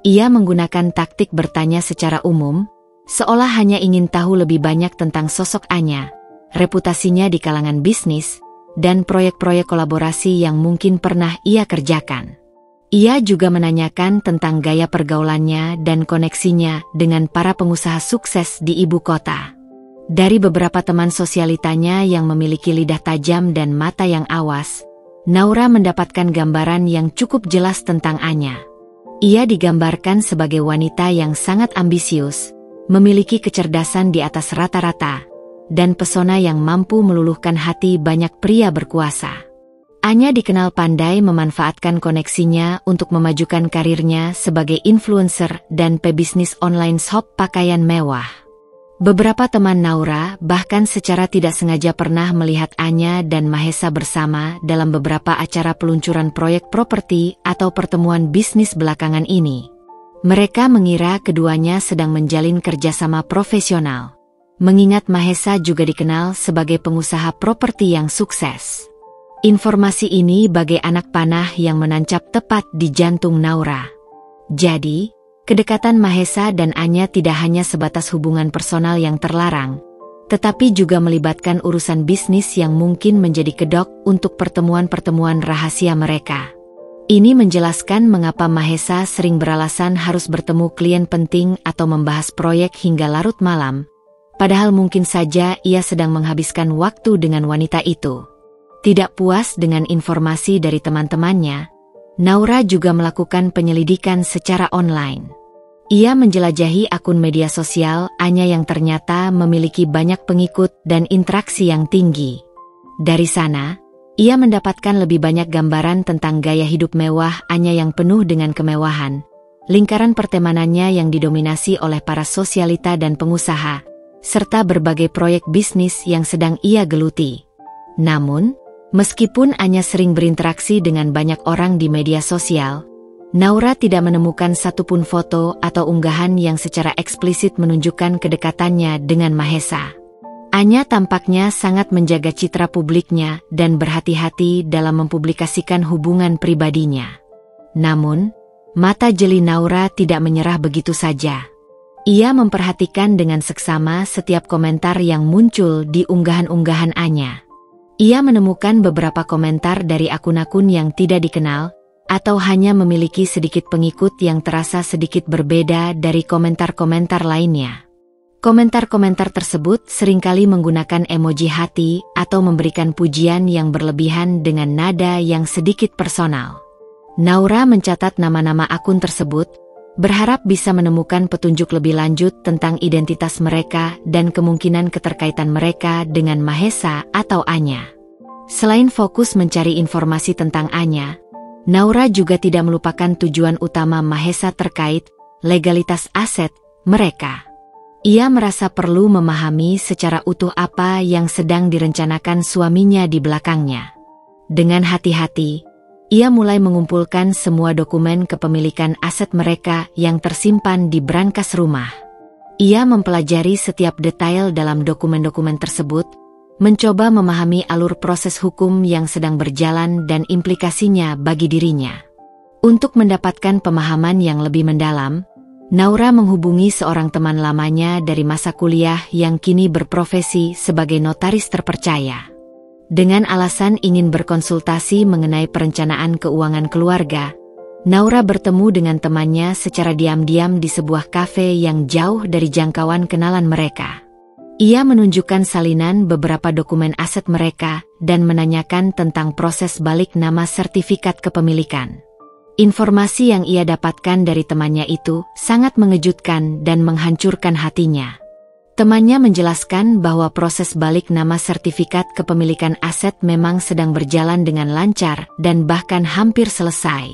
Ia menggunakan taktik bertanya secara umum, seolah hanya ingin tahu lebih banyak tentang sosok Anya, reputasinya di kalangan bisnis, dan proyek-proyek kolaborasi yang mungkin pernah ia kerjakan. Ia juga menanyakan tentang gaya pergaulannya dan koneksinya dengan para pengusaha sukses di ibu kota. Dari beberapa teman sosialitanya yang memiliki lidah tajam dan mata yang awas, Naura mendapatkan gambaran yang cukup jelas tentang Anya. Ia digambarkan sebagai wanita yang sangat ambisius, memiliki kecerdasan di atas rata-rata, dan pesona yang mampu meluluhkan hati banyak pria berkuasa. Anya dikenal pandai memanfaatkan koneksinya untuk memajukan karirnya sebagai influencer dan pebisnis online shop pakaian mewah. Beberapa teman Naura bahkan secara tidak sengaja pernah melihat Anya dan Mahesa bersama dalam beberapa acara peluncuran proyek properti atau pertemuan bisnis belakangan ini. Mereka mengira keduanya sedang menjalin kerjasama profesional, mengingat Mahesa juga dikenal sebagai pengusaha properti yang sukses. Informasi ini bagai anak panah yang menancap tepat di jantung Naura. Jadi, kedekatan Mahesa dan Anya tidak hanya sebatas hubungan personal yang terlarang, tetapi juga melibatkan urusan bisnis yang mungkin menjadi kedok untuk pertemuan-pertemuan rahasia mereka. Ini menjelaskan mengapa Mahesa sering beralasan harus bertemu klien penting atau membahas proyek hingga larut malam, padahal mungkin saja ia sedang menghabiskan waktu dengan wanita itu. Tidak puas dengan informasi dari teman-temannya, Naura juga melakukan penyelidikan secara online. Ia menjelajahi akun media sosial Anya yang ternyata memiliki banyak pengikut dan interaksi yang tinggi. Dari sana, Ia mendapatkan lebih banyak gambaran tentang gaya hidup mewah Anya yang penuh dengan kemewahan, lingkaran pertemanannya yang didominasi oleh para sosialita dan pengusaha, serta berbagai proyek bisnis yang sedang ia geluti. Namun, meskipun Anya sering berinteraksi dengan banyak orang di media sosial, Naura tidak menemukan satupun foto atau unggahan yang secara eksplisit menunjukkan kedekatannya dengan Mahesa. Anya tampaknya sangat menjaga citra publiknya dan berhati-hati dalam mempublikasikan hubungan pribadinya. Namun, mata jeli Naura tidak menyerah begitu saja. Ia memperhatikan dengan seksama setiap komentar yang muncul di unggahan-unggahan Anya. Ia menemukan beberapa komentar dari akun-akun yang tidak dikenal, atau hanya memiliki sedikit pengikut yang terasa sedikit berbeda dari komentar-komentar lainnya. Komentar-komentar tersebut seringkali menggunakan emoji hati atau memberikan pujian yang berlebihan dengan nada yang sedikit personal. Naura mencatat nama-nama akun tersebut, berharap bisa menemukan petunjuk lebih lanjut tentang identitas mereka dan kemungkinan keterkaitan mereka dengan Mahesa atau Anya. Selain fokus mencari informasi tentang Anya, Naura juga tidak melupakan tujuan utama Mahesa terkait legalitas aset mereka. Ia merasa perlu memahami secara utuh apa yang sedang direncanakan suaminya di belakangnya. Dengan hati-hati, ia mulai mengumpulkan semua dokumen kepemilikan aset mereka yang tersimpan di brankas rumah. Ia mempelajari setiap detail dalam dokumen-dokumen tersebut, mencoba memahami alur proses hukum yang sedang berjalan dan implikasinya bagi dirinya. Untuk mendapatkan pemahaman yang lebih mendalam, Naura menghubungi seorang teman lamanya dari masa kuliah yang kini berprofesi sebagai notaris terpercaya. Dengan alasan ingin berkonsultasi mengenai perencanaan keuangan keluarga, Naura bertemu dengan temannya secara diam-diam di sebuah kafe yang jauh dari jangkauan kenalan mereka. Ia menunjukkan salinan beberapa dokumen aset mereka dan menanyakan tentang proses balik nama sertifikat kepemilikan. Informasi yang ia dapatkan dari temannya itu sangat mengejutkan dan menghancurkan hatinya. Temannya menjelaskan bahwa proses balik nama sertifikat kepemilikan aset memang sedang berjalan dengan lancar dan bahkan hampir selesai.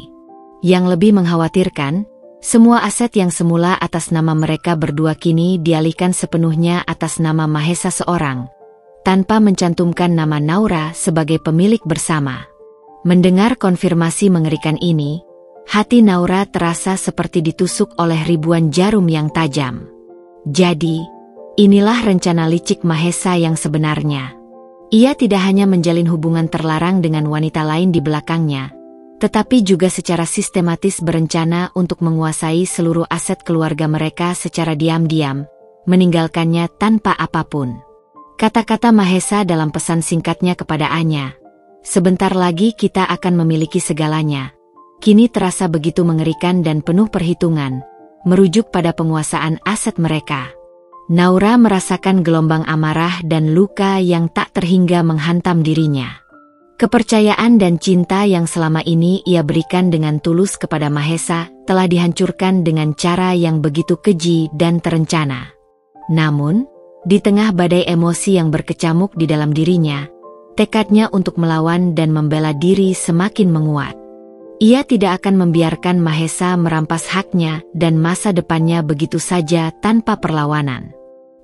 Yang lebih mengkhawatirkan, semua aset yang semula atas nama mereka berdua kini dialihkan sepenuhnya atas nama Mahesa seorang, tanpa mencantumkan nama Naura sebagai pemilik bersama. Mendengar konfirmasi mengerikan ini, hati Naura terasa seperti ditusuk oleh ribuan jarum yang tajam. Jadi, inilah rencana licik Mahesa yang sebenarnya. Ia tidak hanya menjalin hubungan terlarang dengan wanita lain di belakangnya, tetapi juga secara sistematis berencana untuk menguasai seluruh aset keluarga mereka secara diam-diam, meninggalkannya tanpa apapun. Kata-kata Mahesa dalam pesan singkatnya kepada Anya, "Sebentar lagi kita akan memiliki segalanya," kini terasa begitu mengerikan dan penuh perhitungan, merujuk pada penguasaan aset mereka. Naura merasakan gelombang amarah dan luka yang tak terhingga menghantam dirinya. Kepercayaan dan cinta yang selama ini ia berikan dengan tulus kepada Mahesa telah dihancurkan dengan cara yang begitu keji dan terencana. Namun, di tengah badai emosi yang berkecamuk di dalam dirinya, tekadnya untuk melawan dan membela diri semakin menguat. Ia tidak akan membiarkan Mahesa merampas haknya dan masa depannya begitu saja tanpa perlawanan.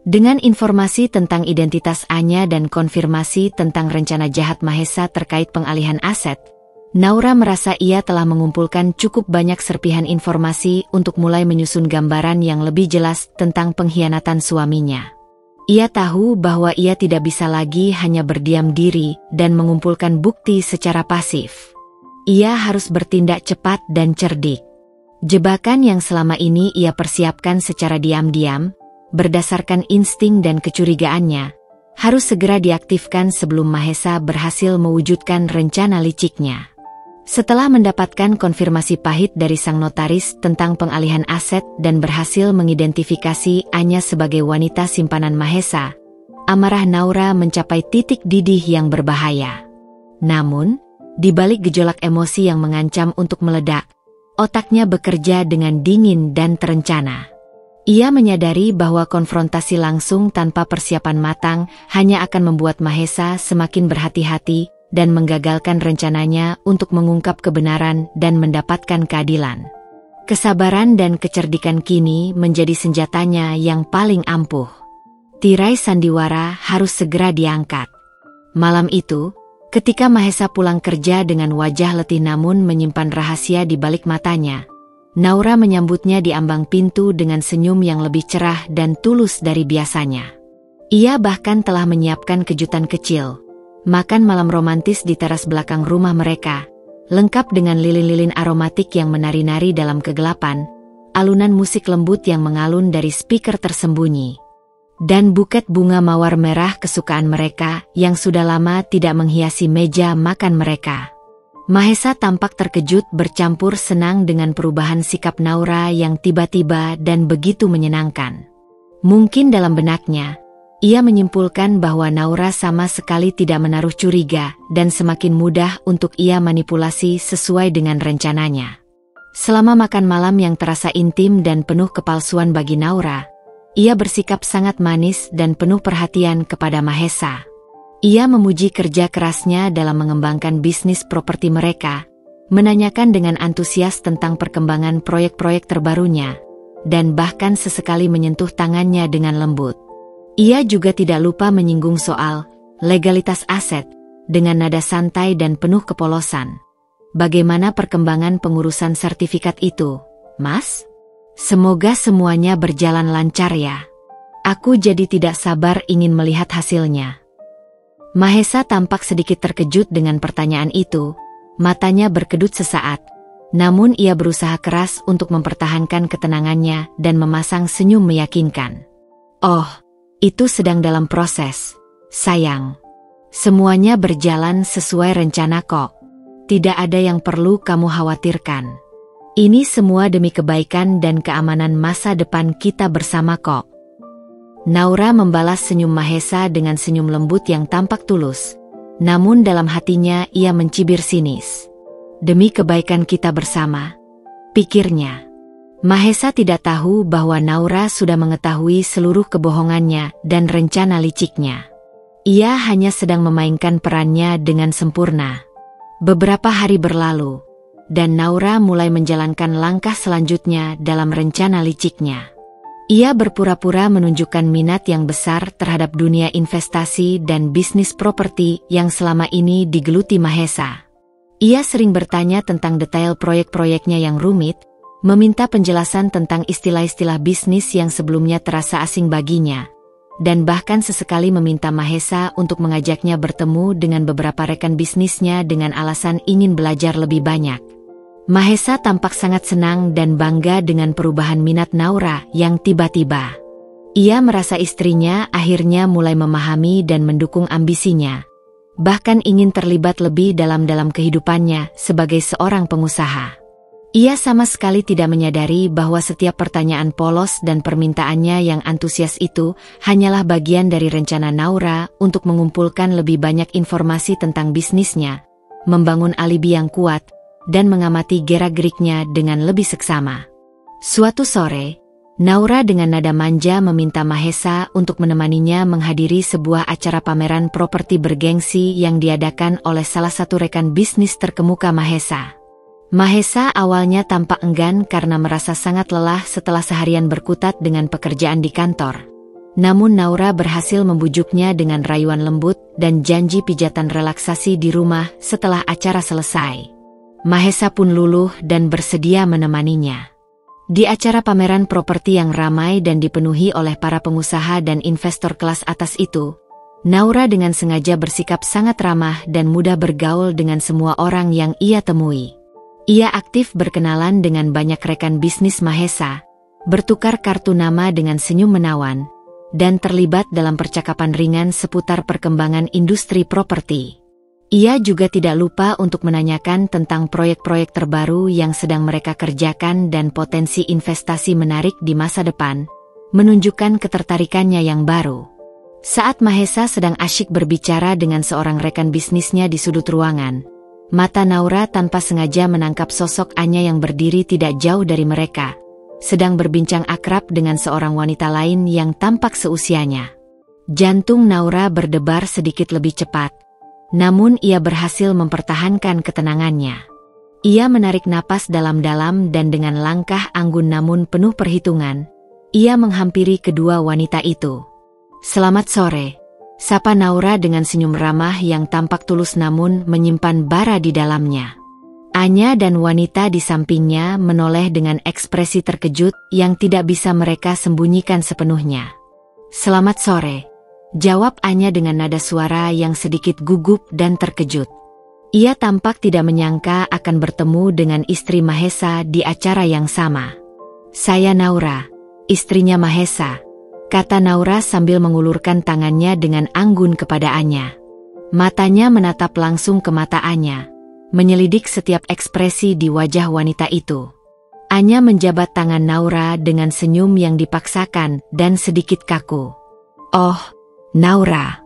Dengan informasi tentang identitas Anya dan konfirmasi tentang rencana jahat Mahesa terkait pengalihan aset, Naura merasa ia telah mengumpulkan cukup banyak serpihan informasi untuk mulai menyusun gambaran yang lebih jelas tentang pengkhianatan suaminya. Ia tahu bahwa ia tidak bisa lagi hanya berdiam diri dan mengumpulkan bukti secara pasif. Ia harus bertindak cepat dan cerdik. Jebakan yang selama ini ia persiapkan secara diam-diam, berdasarkan insting dan kecurigaannya, harus segera diaktifkan sebelum Mahesa berhasil mewujudkan rencana liciknya. Setelah mendapatkan konfirmasi pahit dari sang notaris tentang pengalihan aset dan berhasil mengidentifikasi Anya sebagai wanita simpanan Mahesa, amarah Naura mencapai titik didih yang berbahaya. Namun, di balik gejolak emosi yang mengancam untuk meledak, otaknya bekerja dengan dingin dan terencana. Ia menyadari bahwa konfrontasi langsung tanpa persiapan matang hanya akan membuat Mahesa semakin berhati-hati dan menggagalkan rencananya untuk mengungkap kebenaran dan mendapatkan keadilan. Kesabaran dan kecerdikan kini menjadi senjatanya yang paling ampuh. Tirai sandiwara harus segera diangkat. Malam itu, ketika Mahesa pulang kerja dengan wajah letih namun menyimpan rahasia di balik matanya, Naura menyambutnya di ambang pintu dengan senyum yang lebih cerah dan tulus dari biasanya. Ia bahkan telah menyiapkan kejutan kecil, makan malam romantis di teras belakang rumah mereka, lengkap dengan lilin-lilin aromatik yang menari-nari dalam kegelapan, alunan musik lembut yang mengalun dari speaker tersembunyi, dan buket bunga mawar merah kesukaan mereka yang sudah lama tidak menghiasi meja makan mereka. Mahesa tampak terkejut bercampur senang dengan perubahan sikap Naura yang tiba-tiba dan begitu menyenangkan. Mungkin dalam benaknya, ia menyimpulkan bahwa Naura sama sekali tidak menaruh curiga dan semakin mudah untuk ia manipulasi sesuai dengan rencananya. Selama makan malam yang terasa intim dan penuh kepalsuan bagi Naura, ia bersikap sangat manis dan penuh perhatian kepada Mahesa. Ia memuji kerja kerasnya dalam mengembangkan bisnis properti mereka, menanyakan dengan antusias tentang perkembangan proyek-proyek terbarunya, dan bahkan sesekali menyentuh tangannya dengan lembut. Ia juga tidak lupa menyinggung soal legalitas aset dengan nada santai dan penuh kepolosan. Bagaimana perkembangan pengurusan sertifikat itu, Mas? Semoga semuanya berjalan lancar ya. Aku jadi tidak sabar ingin melihat hasilnya. Mahesa tampak sedikit terkejut dengan pertanyaan itu, matanya berkedut sesaat. Namun ia berusaha keras untuk mempertahankan ketenangannya dan memasang senyum meyakinkan. Oh, itu sedang dalam proses, sayang. Semuanya berjalan sesuai rencana kok. Tidak ada yang perlu kamu khawatirkan. Ini semua demi kebaikan dan keamanan masa depan kita bersama kok. Naura membalas senyum Mahesa dengan senyum lembut yang tampak tulus. Namun dalam hatinya ia mencibir sinis. Demi kebaikan kita bersama, pikirnya. Mahesa tidak tahu bahwa Naura sudah mengetahui seluruh kebohongannya dan rencana liciknya. Ia hanya sedang memainkan perannya dengan sempurna. Beberapa hari berlalu, dan Naura mulai menjalankan langkah selanjutnya dalam rencana liciknya. Ia berpura-pura menunjukkan minat yang besar terhadap dunia investasi dan bisnis properti yang selama ini digeluti Mahesa. Ia sering bertanya tentang detail proyek-proyeknya yang rumit, meminta penjelasan tentang istilah-istilah bisnis yang sebelumnya terasa asing baginya, dan bahkan sesekali meminta Mahesa untuk mengajaknya bertemu dengan beberapa rekan bisnisnya dengan alasan ingin belajar lebih banyak. Mahesa tampak sangat senang dan bangga dengan perubahan minat Naura yang tiba-tiba. Ia merasa istrinya akhirnya mulai memahami dan mendukung ambisinya, bahkan ingin terlibat lebih dalam kehidupannya sebagai seorang pengusaha. Ia sama sekali tidak menyadari bahwa setiap pertanyaan polos dan permintaannya yang antusias itu hanyalah bagian dari rencana Naura untuk mengumpulkan lebih banyak informasi tentang bisnisnya, membangun alibi yang kuat, dan mengamati gerak-geriknya dengan lebih seksama. Suatu sore, Naura dengan nada manja meminta Mahesa untuk menemaninya menghadiri sebuah acara pameran properti bergengsi yang diadakan oleh salah satu rekan bisnis terkemuka Mahesa. Mahesa awalnya tampak enggan karena merasa sangat lelah setelah seharian berkutat dengan pekerjaan di kantor. Namun Naura berhasil membujuknya dengan rayuan lembut dan janji pijatan relaksasi di rumah setelah acara selesai. Mahesa pun luluh dan bersedia menemaninya. Di acara pameran properti yang ramai dan dipenuhi oleh para pengusaha dan investor kelas atas itu, Naura dengan sengaja bersikap sangat ramah dan mudah bergaul dengan semua orang yang ia temui. Ia aktif berkenalan dengan banyak rekan bisnis Mahesa, bertukar kartu nama dengan senyum menawan, dan terlibat dalam percakapan ringan seputar perkembangan industri properti. Ia juga tidak lupa untuk menanyakan tentang proyek-proyek terbaru yang sedang mereka kerjakan dan potensi investasi menarik di masa depan, menunjukkan ketertarikannya yang baru. Saat Mahesa sedang asyik berbicara dengan seorang rekan bisnisnya di sudut ruangan, mata Naura tanpa sengaja menangkap sosok Anya yang berdiri tidak jauh dari mereka, sedang berbincang akrab dengan seorang wanita lain yang tampak seusianya. Jantung Naura berdebar sedikit lebih cepat, Namun ia berhasil mempertahankan ketenangannya. Ia menarik napas dalam-dalam dan dengan langkah anggun namun penuh perhitungan, ia menghampiri kedua wanita itu. "Selamat sore," sapa Naura dengan senyum ramah yang tampak tulus namun menyimpan bara di dalamnya. Anya dan wanita di sampingnya menoleh dengan ekspresi terkejut yang tidak bisa mereka sembunyikan sepenuhnya. "Selamat sore," jawab Anya dengan nada suara yang sedikit gugup dan terkejut. Ia tampak tidak menyangka akan bertemu dengan istri Mahesa di acara yang sama. "Saya Naura, istrinya Mahesa," kata Naura sambil mengulurkan tangannya dengan anggun kepada Anya. Matanya menatap langsung ke mata Anya, menyelidik setiap ekspresi di wajah wanita itu. Anya menjabat tangan Naura dengan senyum yang dipaksakan dan sedikit kaku. "Oh, Naura,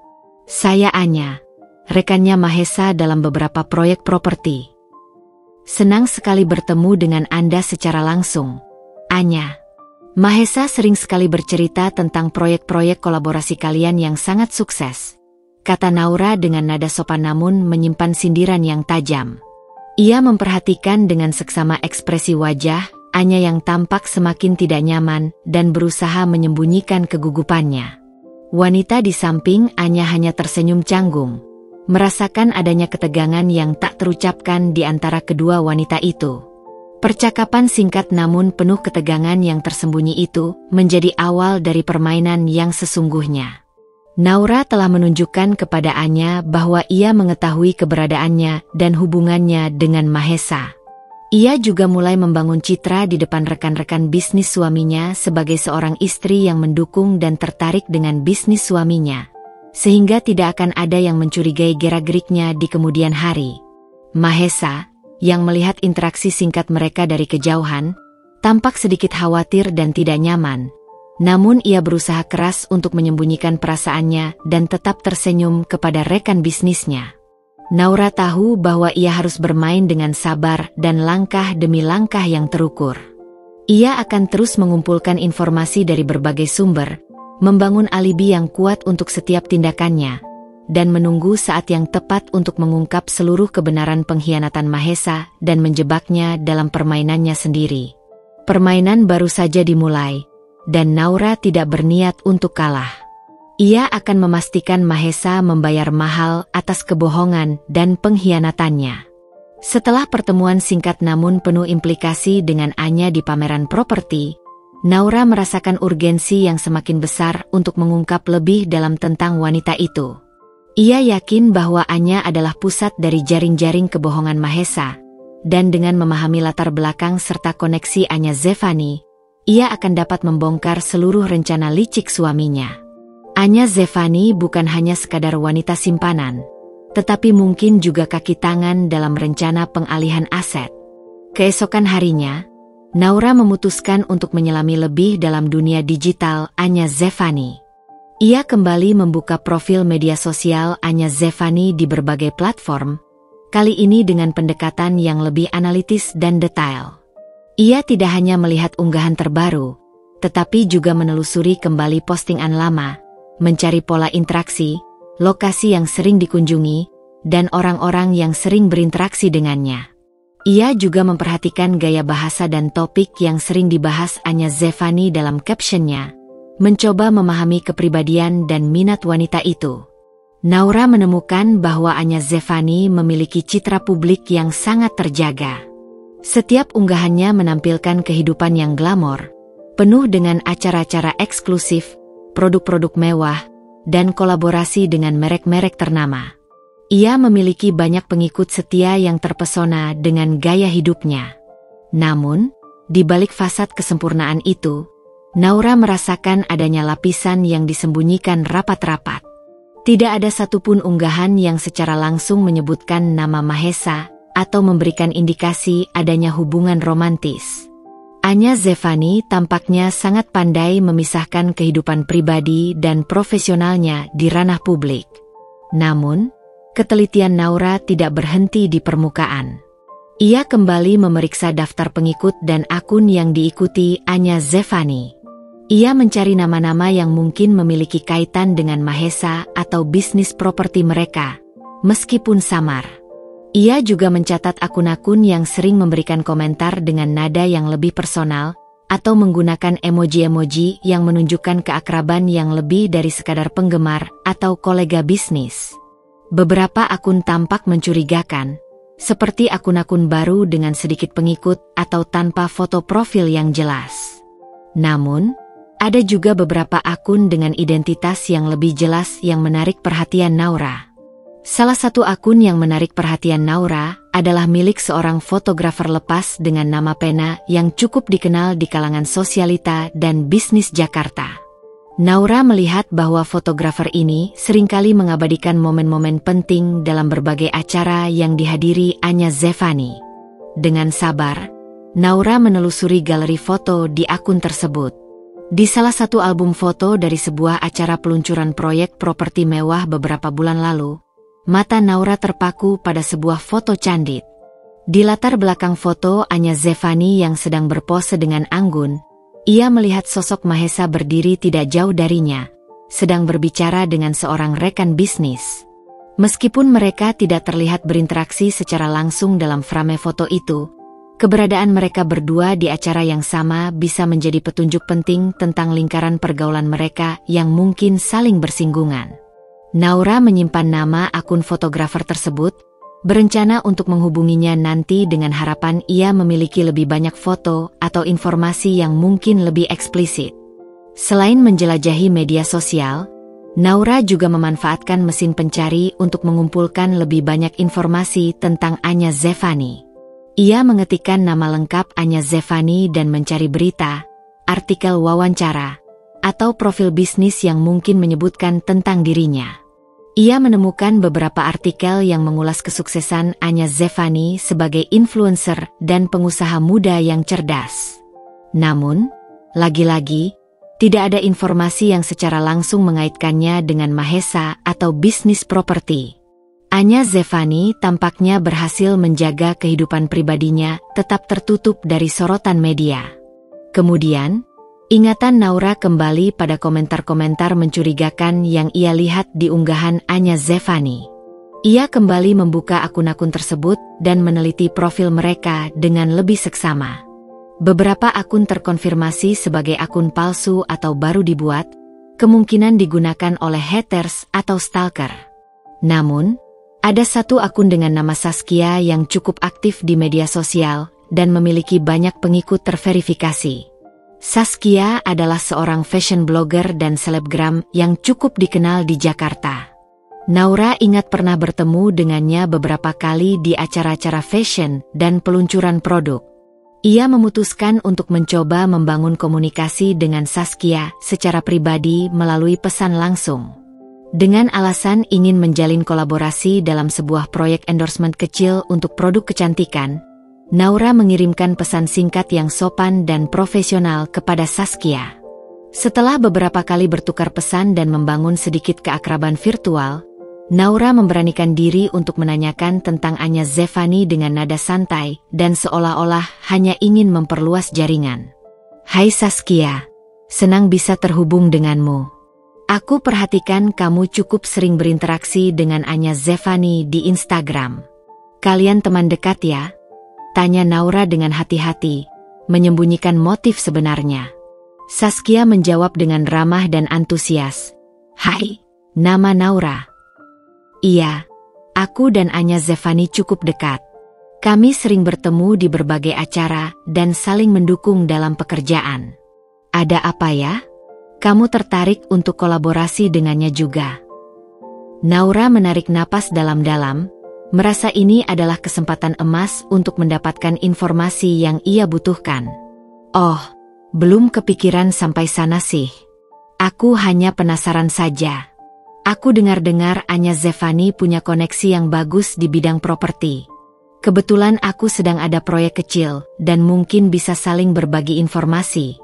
saya Anya, rekannya Mahesa dalam beberapa proyek properti. Senang sekali bertemu dengan Anda secara langsung, Anya. Mahesa sering sekali bercerita tentang proyek-proyek kolaborasi kalian yang sangat sukses," kata Naura dengan nada sopan namun menyimpan sindiran yang tajam. Ia memperhatikan dengan seksama ekspresi wajah Anya yang tampak semakin tidak nyaman dan berusaha menyembunyikan kegugupannya. Wanita di samping Anya hanya tersenyum canggung, merasakan adanya ketegangan yang tak terucapkan di antara kedua wanita itu. Percakapan singkat namun penuh ketegangan yang tersembunyi itu menjadi awal dari permainan yang sesungguhnya. Naura telah menunjukkan kepada Anya bahwa ia mengetahui keberadaannya dan hubungannya dengan Mahesa. Ia juga mulai membangun citra di depan rekan-rekan bisnis suaminya sebagai seorang istri yang mendukung dan tertarik dengan bisnis suaminya, sehingga tidak akan ada yang mencurigai gerak-geriknya di kemudian hari. Mahesa, yang melihat interaksi singkat mereka dari kejauhan, tampak sedikit khawatir dan tidak nyaman. Namun ia berusaha keras untuk menyembunyikan perasaannya dan tetap tersenyum kepada rekan bisnisnya. Naura tahu bahwa ia harus bermain dengan sabar dan langkah demi langkah yang terukur. Ia akan terus mengumpulkan informasi dari berbagai sumber, membangun alibi yang kuat untuk setiap tindakannya, dan menunggu saat yang tepat untuk mengungkap seluruh kebenaran pengkhianatan Mahesa dan menjebaknya dalam permainannya sendiri. Permainan baru saja dimulai, dan Naura tidak berniat untuk kalah. Ia akan memastikan Mahesa membayar mahal atas kebohongan dan pengkhianatannya. Setelah pertemuan singkat namun penuh implikasi dengan Anya di pameran properti, Naura merasakan urgensi yang semakin besar untuk mengungkap lebih dalam tentang wanita itu. Ia yakin bahwa Anya adalah pusat dari jaring-jaring kebohongan Mahesa, dan dengan memahami latar belakang serta koneksi Anya Zevani, ia akan dapat membongkar seluruh rencana licik suaminya. Anya Zevani bukan hanya sekadar wanita simpanan, tetapi mungkin juga kaki tangan dalam rencana pengalihan aset. Keesokan harinya, Naura memutuskan untuk menyelami lebih dalam dunia digital Anya Zevani. Ia kembali membuka profil media sosial Anya Zevani di berbagai platform, kali ini dengan pendekatan yang lebih analitis dan detail. Ia tidak hanya melihat unggahan terbaru, tetapi juga menelusuri kembali postingan lama, mencari pola interaksi, lokasi yang sering dikunjungi, dan orang-orang yang sering berinteraksi dengannya. Ia juga memperhatikan gaya bahasa dan topik yang sering dibahas Anya Zevani dalam captionnya, mencoba memahami kepribadian dan minat wanita itu. Naura menemukan bahwa Anya Zevani memiliki citra publik yang sangat terjaga. Setiap unggahannya menampilkan kehidupan yang glamor, penuh dengan acara-acara eksklusif, produk-produk mewah, dan kolaborasi dengan merek-merek ternama. Ia memiliki banyak pengikut setia yang terpesona dengan gaya hidupnya. Namun, di balik fasad kesempurnaan itu, Naura merasakan adanya lapisan yang disembunyikan rapat-rapat. Tidak ada satupun unggahan yang secara langsung menyebutkan nama Mahesa atau memberikan indikasi adanya hubungan romantis. Anya Zevani tampaknya sangat pandai memisahkan kehidupan pribadi dan profesionalnya di ranah publik. Namun, ketelitian Naura tidak berhenti di permukaan. Ia kembali memeriksa daftar pengikut dan akun yang diikuti Anya Zevani. Ia mencari nama-nama yang mungkin memiliki kaitan dengan Mahesa atau bisnis properti mereka, meskipun samar. Ia juga mencatat akun-akun yang sering memberikan komentar dengan nada yang lebih personal, atau menggunakan emoji-emoji yang menunjukkan keakraban yang lebih dari sekadar penggemar atau kolega bisnis. Beberapa akun tampak mencurigakan, seperti akun-akun baru dengan sedikit pengikut atau tanpa foto profil yang jelas. Namun, ada juga beberapa akun dengan identitas yang lebih jelas yang menarik perhatian Naura. Salah satu akun yang menarik perhatian Naura adalah milik seorang fotografer lepas dengan nama Pena yang cukup dikenal di kalangan sosialita dan bisnis Jakarta. Naura melihat bahwa fotografer ini seringkali mengabadikan momen-momen penting dalam berbagai acara yang dihadiri Anya Zevani. Dengan sabar, Naura menelusuri galeri foto di akun tersebut. Di salah satu album foto dari sebuah acara peluncuran proyek properti mewah beberapa bulan lalu, mata Naura terpaku pada sebuah foto candid. Di latar belakang foto Anya Zevani yang sedang berpose dengan anggun, ia melihat sosok Mahesa berdiri tidak jauh darinya, sedang berbicara dengan seorang rekan bisnis. Meskipun mereka tidak terlihat berinteraksi secara langsung dalam frame foto itu, keberadaan mereka berdua di acara yang sama bisa menjadi petunjuk penting tentang lingkaran pergaulan mereka yang mungkin saling bersinggungan. Naura menyimpan nama akun fotografer tersebut, berencana untuk menghubunginya nanti dengan harapan ia memiliki lebih banyak foto atau informasi yang mungkin lebih eksplisit. Selain menjelajahi media sosial, Naura juga memanfaatkan mesin pencari untuk mengumpulkan lebih banyak informasi tentang Anya Zevani. Ia mengetikkan nama lengkap Anya Zevani dan mencari berita, artikel wawancara, atau profil bisnis yang mungkin menyebutkan tentang dirinya. Ia menemukan beberapa artikel yang mengulas kesuksesan Anya Zevani sebagai influencer dan pengusaha muda yang cerdas. Namun, lagi-lagi, tidak ada informasi yang secara langsung mengaitkannya dengan Mahesa atau bisnis properti. Anya Zevani tampaknya berhasil menjaga kehidupan pribadinya tetap tertutup dari sorotan media. Kemudian, ingatan Naura kembali pada komentar-komentar mencurigakan yang ia lihat di unggahan Anya Zevani. Ia kembali membuka akun-akun tersebut dan meneliti profil mereka dengan lebih seksama. Beberapa akun terkonfirmasi sebagai akun palsu atau baru dibuat, kemungkinan digunakan oleh haters atau stalker. Namun, ada satu akun dengan nama Saskia yang cukup aktif di media sosial dan memiliki banyak pengikut terverifikasi. Saskia adalah seorang fashion blogger dan selebgram yang cukup dikenal di Jakarta. Naura ingat pernah bertemu dengannya beberapa kali di acara-acara fashion dan peluncuran produk. Ia memutuskan untuk mencoba membangun komunikasi dengan Saskia secara pribadi melalui pesan langsung. Dengan alasan ingin menjalin kolaborasi dalam sebuah proyek endorsement kecil untuk produk kecantikan, Naura mengirimkan pesan singkat yang sopan dan profesional kepada Saskia. Setelah beberapa kali bertukar pesan dan membangun sedikit keakraban virtual, Naura memberanikan diri untuk menanyakan tentang Anya Zevani dengan nada santai dan seolah-olah hanya ingin memperluas jaringan. "Hai Saskia, senang bisa terhubung denganmu. Aku perhatikan kamu cukup sering berinteraksi dengan Anya Zevani di Instagram. Kalian teman dekat ya?" tanya Naura dengan hati-hati, menyembunyikan motif sebenarnya. Saskia menjawab dengan ramah dan antusias. "Hai, nama Naura." "Iya, aku dan Anya Zevani cukup dekat. Kami sering bertemu di berbagai acara dan saling mendukung dalam pekerjaan. Ada apa ya? Kamu tertarik untuk kolaborasi dengannya juga?" Naura menarik napas dalam-dalam, merasa ini adalah kesempatan emas untuk mendapatkan informasi yang ia butuhkan. "Oh, belum kepikiran sampai sana sih. Aku hanya penasaran saja. Aku dengar-dengar Anya Zevani punya koneksi yang bagus di bidang properti. Kebetulan aku sedang ada proyek kecil dan mungkin bisa saling berbagi informasi.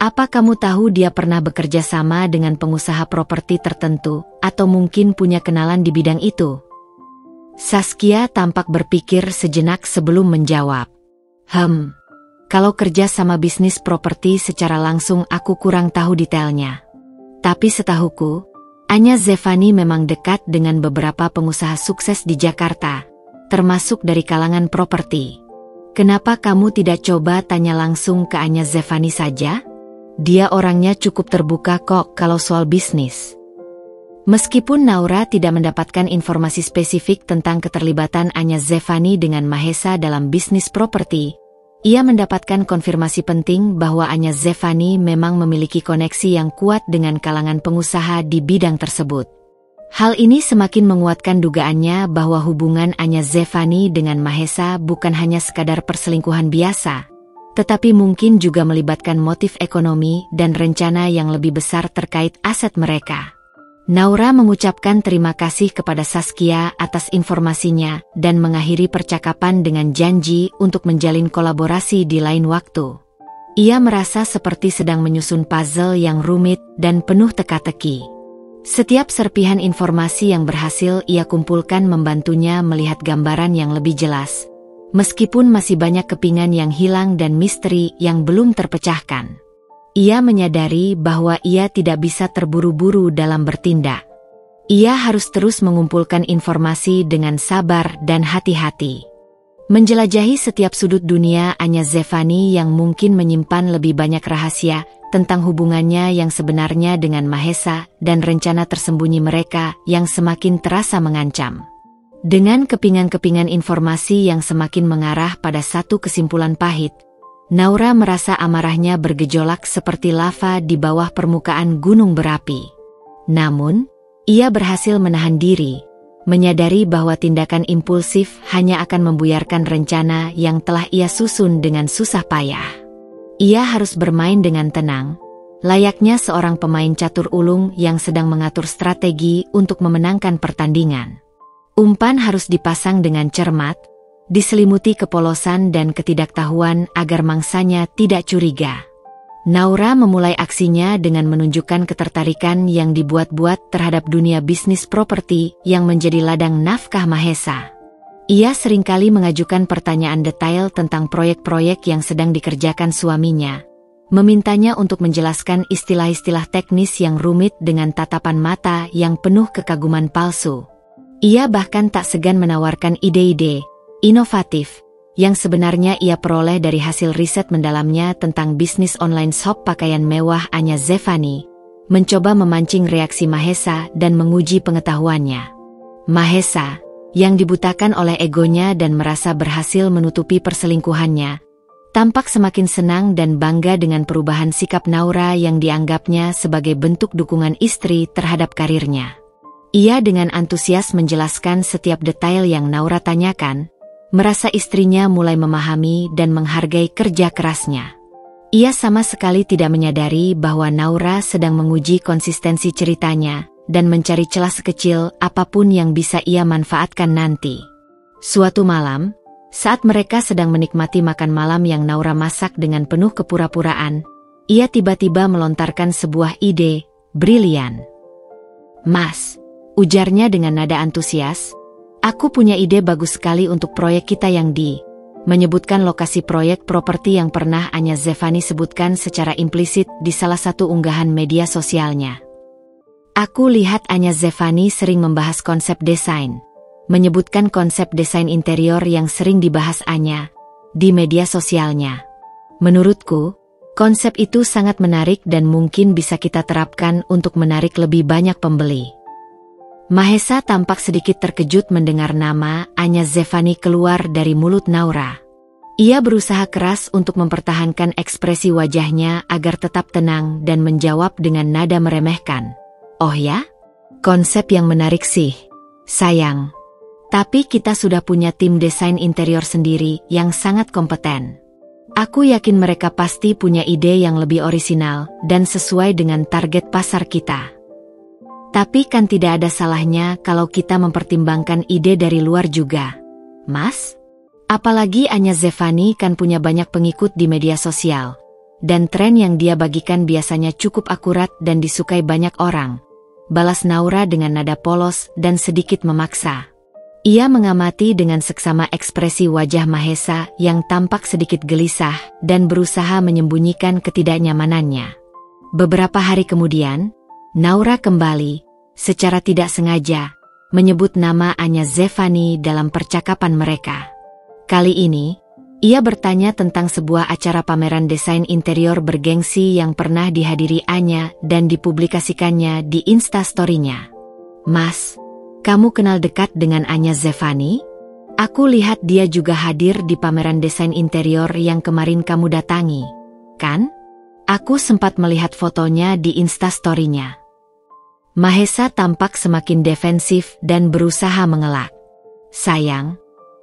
Apa kamu tahu dia pernah bekerja sama dengan pengusaha properti tertentu atau mungkin punya kenalan di bidang itu?" Saskia tampak berpikir sejenak sebelum menjawab. Kalau kerja sama bisnis properti secara langsung aku kurang tahu detailnya. Tapi setahuku, Anya Zevani memang dekat dengan beberapa pengusaha sukses di Jakarta, termasuk dari kalangan properti. Kenapa kamu tidak coba tanya langsung ke Anya Zevani saja? Dia orangnya cukup terbuka kok kalau soal bisnis. Meskipun Naura tidak mendapatkan informasi spesifik tentang keterlibatan Anya Zevani dengan Mahesa dalam bisnis properti, ia mendapatkan konfirmasi penting bahwa Anya Zevani memang memiliki koneksi yang kuat dengan kalangan pengusaha di bidang tersebut. Hal ini semakin menguatkan dugaannya bahwa hubungan Anya Zevani dengan Mahesa bukan hanya sekadar perselingkuhan biasa, tetapi mungkin juga melibatkan motif ekonomi dan rencana yang lebih besar terkait aset mereka. Naura mengucapkan terima kasih kepada Saskia atas informasinya dan mengakhiri percakapan dengan janji untuk menjalin kolaborasi di lain waktu. Ia merasa seperti sedang menyusun puzzle yang rumit dan penuh teka-teki. Setiap serpihan informasi yang berhasil ia kumpulkan membantunya melihat gambaran yang lebih jelas, meskipun masih banyak kepingan yang hilang dan misteri yang belum terpecahkan. Ia menyadari bahwa ia tidak bisa terburu-buru dalam bertindak. Ia harus terus mengumpulkan informasi dengan sabar dan hati-hati. Menjelajahi setiap sudut dunia Anya Zevani yang mungkin menyimpan lebih banyak rahasia tentang hubungannya yang sebenarnya dengan Mahesa dan rencana tersembunyi mereka yang semakin terasa mengancam. Dengan kepingan-kepingan informasi yang semakin mengarah pada satu kesimpulan pahit, Naura merasa amarahnya bergejolak seperti lava di bawah permukaan gunung berapi. Namun, ia berhasil menahan diri, menyadari bahwa tindakan impulsif hanya akan membuyarkan rencana yang telah ia susun dengan susah payah. Ia harus bermain dengan tenang, layaknya seorang pemain catur ulung yang sedang mengatur strategi untuk memenangkan pertandingan. Umpan harus dipasang dengan cermat, diselimuti kepolosan dan ketidaktahuan agar mangsanya tidak curiga. Naura memulai aksinya dengan menunjukkan ketertarikan yang dibuat-buat terhadap dunia bisnis properti yang menjadi ladang nafkah Mahesa. Ia seringkali mengajukan pertanyaan detail tentang proyek-proyek yang sedang dikerjakan suaminya, memintanya untuk menjelaskan istilah-istilah teknis yang rumit dengan tatapan mata yang penuh kekaguman palsu. Ia bahkan tak segan menawarkan ide-ide inovatif yang sebenarnya ia peroleh dari hasil riset mendalamnya tentang bisnis online shop pakaian mewah Anya Zevani, mencoba memancing reaksi Mahesa dan menguji pengetahuannya. Mahesa, yang dibutakan oleh egonya dan merasa berhasil menutupi perselingkuhannya, tampak semakin senang dan bangga dengan perubahan sikap Naura yang dianggapnya sebagai bentuk dukungan istri terhadap karirnya. Ia dengan antusias menjelaskan setiap detail yang Naura tanyakan, merasa istrinya mulai memahami dan menghargai kerja kerasnya. Ia sama sekali tidak menyadari bahwa Naura sedang menguji konsistensi ceritanya dan mencari celah sekecil apapun yang bisa ia manfaatkan nanti. Suatu malam, saat mereka sedang menikmati makan malam yang Naura masak dengan penuh kepura-puraan, ia tiba-tiba melontarkan sebuah ide brilian. "Mas," ujarnya dengan nada antusias, "aku punya ide bagus sekali untuk proyek kita yang menyebutkan lokasi proyek properti yang pernah Anya Zevani sebutkan secara implisit di salah satu unggahan media sosialnya. Aku lihat Anya Zevani sering membahas konsep desain, menyebutkan konsep desain interior yang sering dibahas Anya di media sosialnya. Menurutku, konsep itu sangat menarik dan mungkin bisa kita terapkan untuk menarik lebih banyak pembeli." Mahesa tampak sedikit terkejut mendengar nama Anya Zevani keluar dari mulut Naura. Ia berusaha keras untuk mempertahankan ekspresi wajahnya agar tetap tenang dan menjawab dengan nada meremehkan. "Oh ya? Konsep yang menarik sih, sayang. Tapi kita sudah punya tim desain interior sendiri yang sangat kompeten. Aku yakin mereka pasti punya ide yang lebih orisinal dan sesuai dengan target pasar kita. Tapi kan tidak ada salahnya kalau kita mempertimbangkan ide dari luar juga, Mas? Apalagi Anya Zevani kan punya banyak pengikut di media sosial, dan tren yang dia bagikan biasanya cukup akurat dan disukai banyak orang," balas Naura dengan nada polos dan sedikit memaksa. Ia mengamati dengan seksama ekspresi wajah Mahesa yang tampak sedikit gelisah dan berusaha menyembunyikan ketidaknyamanannya. Beberapa hari kemudian, Naura kembali, secara tidak sengaja, menyebut nama Anya Zevani dalam percakapan mereka. Kali ini, ia bertanya tentang sebuah acara pameran desain interior bergengsi yang pernah dihadiri Anya dan dipublikasikannya di Instastory-nya. "Mas, kamu kenal dekat dengan Anya Zevani? Aku lihat dia juga hadir di pameran desain interior yang kemarin kamu datangi, kan? Aku sempat melihat fotonya di Instastory-nya." Mahesa tampak semakin defensif dan berusaha mengelak. "Sayang,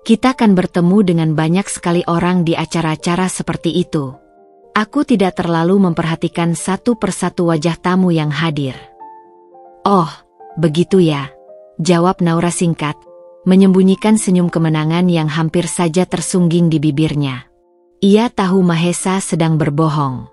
kita kan bertemu dengan banyak sekali orang di acara-acara seperti itu. Aku tidak terlalu memperhatikan satu persatu wajah tamu yang hadir." "Oh, begitu ya," jawab Naura singkat, menyembunyikan senyum kemenangan yang hampir saja tersungging di bibirnya. Ia tahu Mahesa sedang berbohong.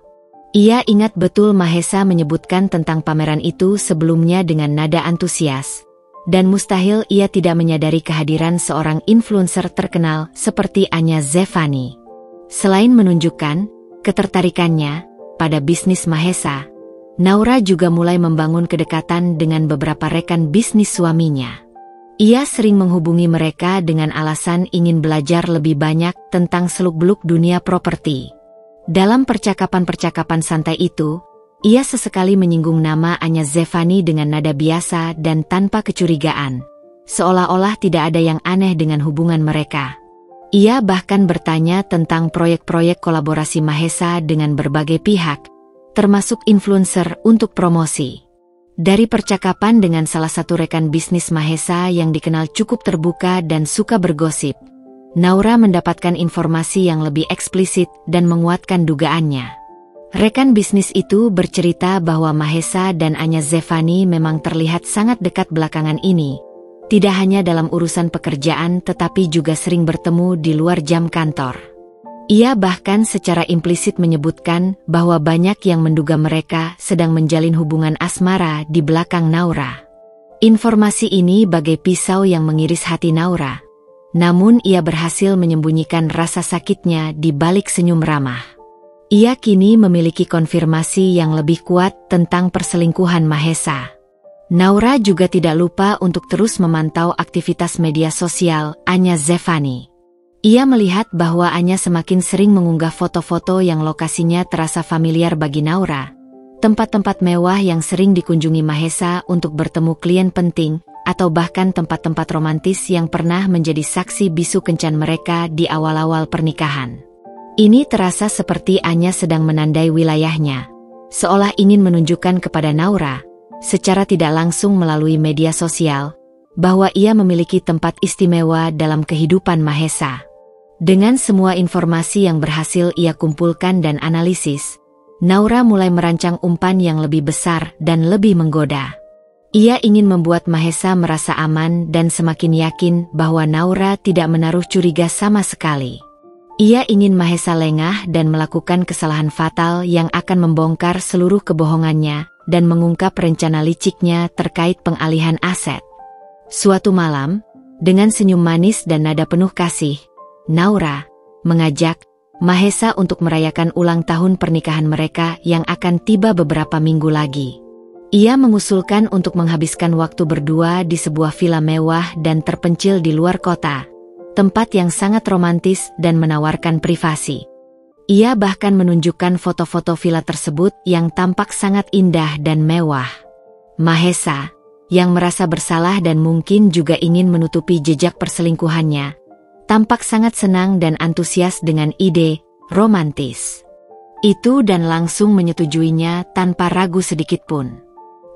Ia ingat betul Mahesa menyebutkan tentang pameran itu sebelumnya dengan nada antusias, dan mustahil ia tidak menyadari kehadiran seorang influencer terkenal seperti Anya Zevani. Selain menunjukkan ketertarikannya pada bisnis Mahesa, Naura juga mulai membangun kedekatan dengan beberapa rekan bisnis suaminya. Ia sering menghubungi mereka dengan alasan ingin belajar lebih banyak tentang seluk-beluk dunia properti. Dalam percakapan-percakapan santai itu, ia sesekali menyinggung nama Anya Zevani dengan nada biasa dan tanpa kecurigaan, seolah-olah tidak ada yang aneh dengan hubungan mereka. Ia bahkan bertanya tentang proyek-proyek kolaborasi Mahesa dengan berbagai pihak, termasuk influencer untuk promosi. Dari percakapan dengan salah satu rekan bisnis Mahesa yang dikenal cukup terbuka dan suka bergosip, Naura mendapatkan informasi yang lebih eksplisit dan menguatkan dugaannya. Rekan bisnis itu bercerita bahwa Mahesa dan Anya Zevani memang terlihat sangat dekat belakangan ini, tidak hanya dalam urusan pekerjaan tetapi juga sering bertemu di luar jam kantor. Ia bahkan secara implisit menyebutkan bahwa banyak yang menduga mereka sedang menjalin hubungan asmara di belakang Naura. Informasi ini bagai pisau yang mengiris hati Naura, namun ia berhasil menyembunyikan rasa sakitnya di balik senyum ramah. Ia kini memiliki konfirmasi yang lebih kuat tentang perselingkuhan Mahesa. Naura juga tidak lupa untuk terus memantau aktivitas media sosial Anya Zevani. Ia melihat bahwa Anya semakin sering mengunggah foto-foto yang lokasinya terasa familiar bagi Naura. Tempat-tempat mewah yang sering dikunjungi Mahesa untuk bertemu klien penting, atau bahkan tempat-tempat romantis yang pernah menjadi saksi bisu kencan mereka di awal-awal pernikahan. Ini terasa seperti Anya sedang menandai wilayahnya, seolah ingin menunjukkan kepada Naura, secara tidak langsung melalui media sosial, bahwa ia memiliki tempat istimewa dalam kehidupan Mahesa. Dengan semua informasi yang berhasil ia kumpulkan dan analisis, Naura mulai merancang umpan yang lebih besar dan lebih menggoda. Ia ingin membuat Mahesa merasa aman dan semakin yakin bahwa Naura tidak menaruh curiga sama sekali. Ia ingin Mahesa lengah dan melakukan kesalahan fatal yang akan membongkar seluruh kebohongannya dan mengungkap rencana liciknya terkait pengalihan aset. Suatu malam, dengan senyum manis dan nada penuh kasih, Naura mengajak Mahesa untuk merayakan ulang tahun pernikahan mereka yang akan tiba beberapa minggu lagi. Ia mengusulkan untuk menghabiskan waktu berdua di sebuah villa mewah dan terpencil di luar kota, tempat yang sangat romantis dan menawarkan privasi. Ia bahkan menunjukkan foto-foto villa tersebut yang tampak sangat indah dan mewah. Mahesa, yang merasa bersalah dan mungkin juga ingin menutupi jejak perselingkuhannya, tampak sangat senang dan antusias dengan ide romantis itu dan langsung menyetujuinya tanpa ragu sedikitpun.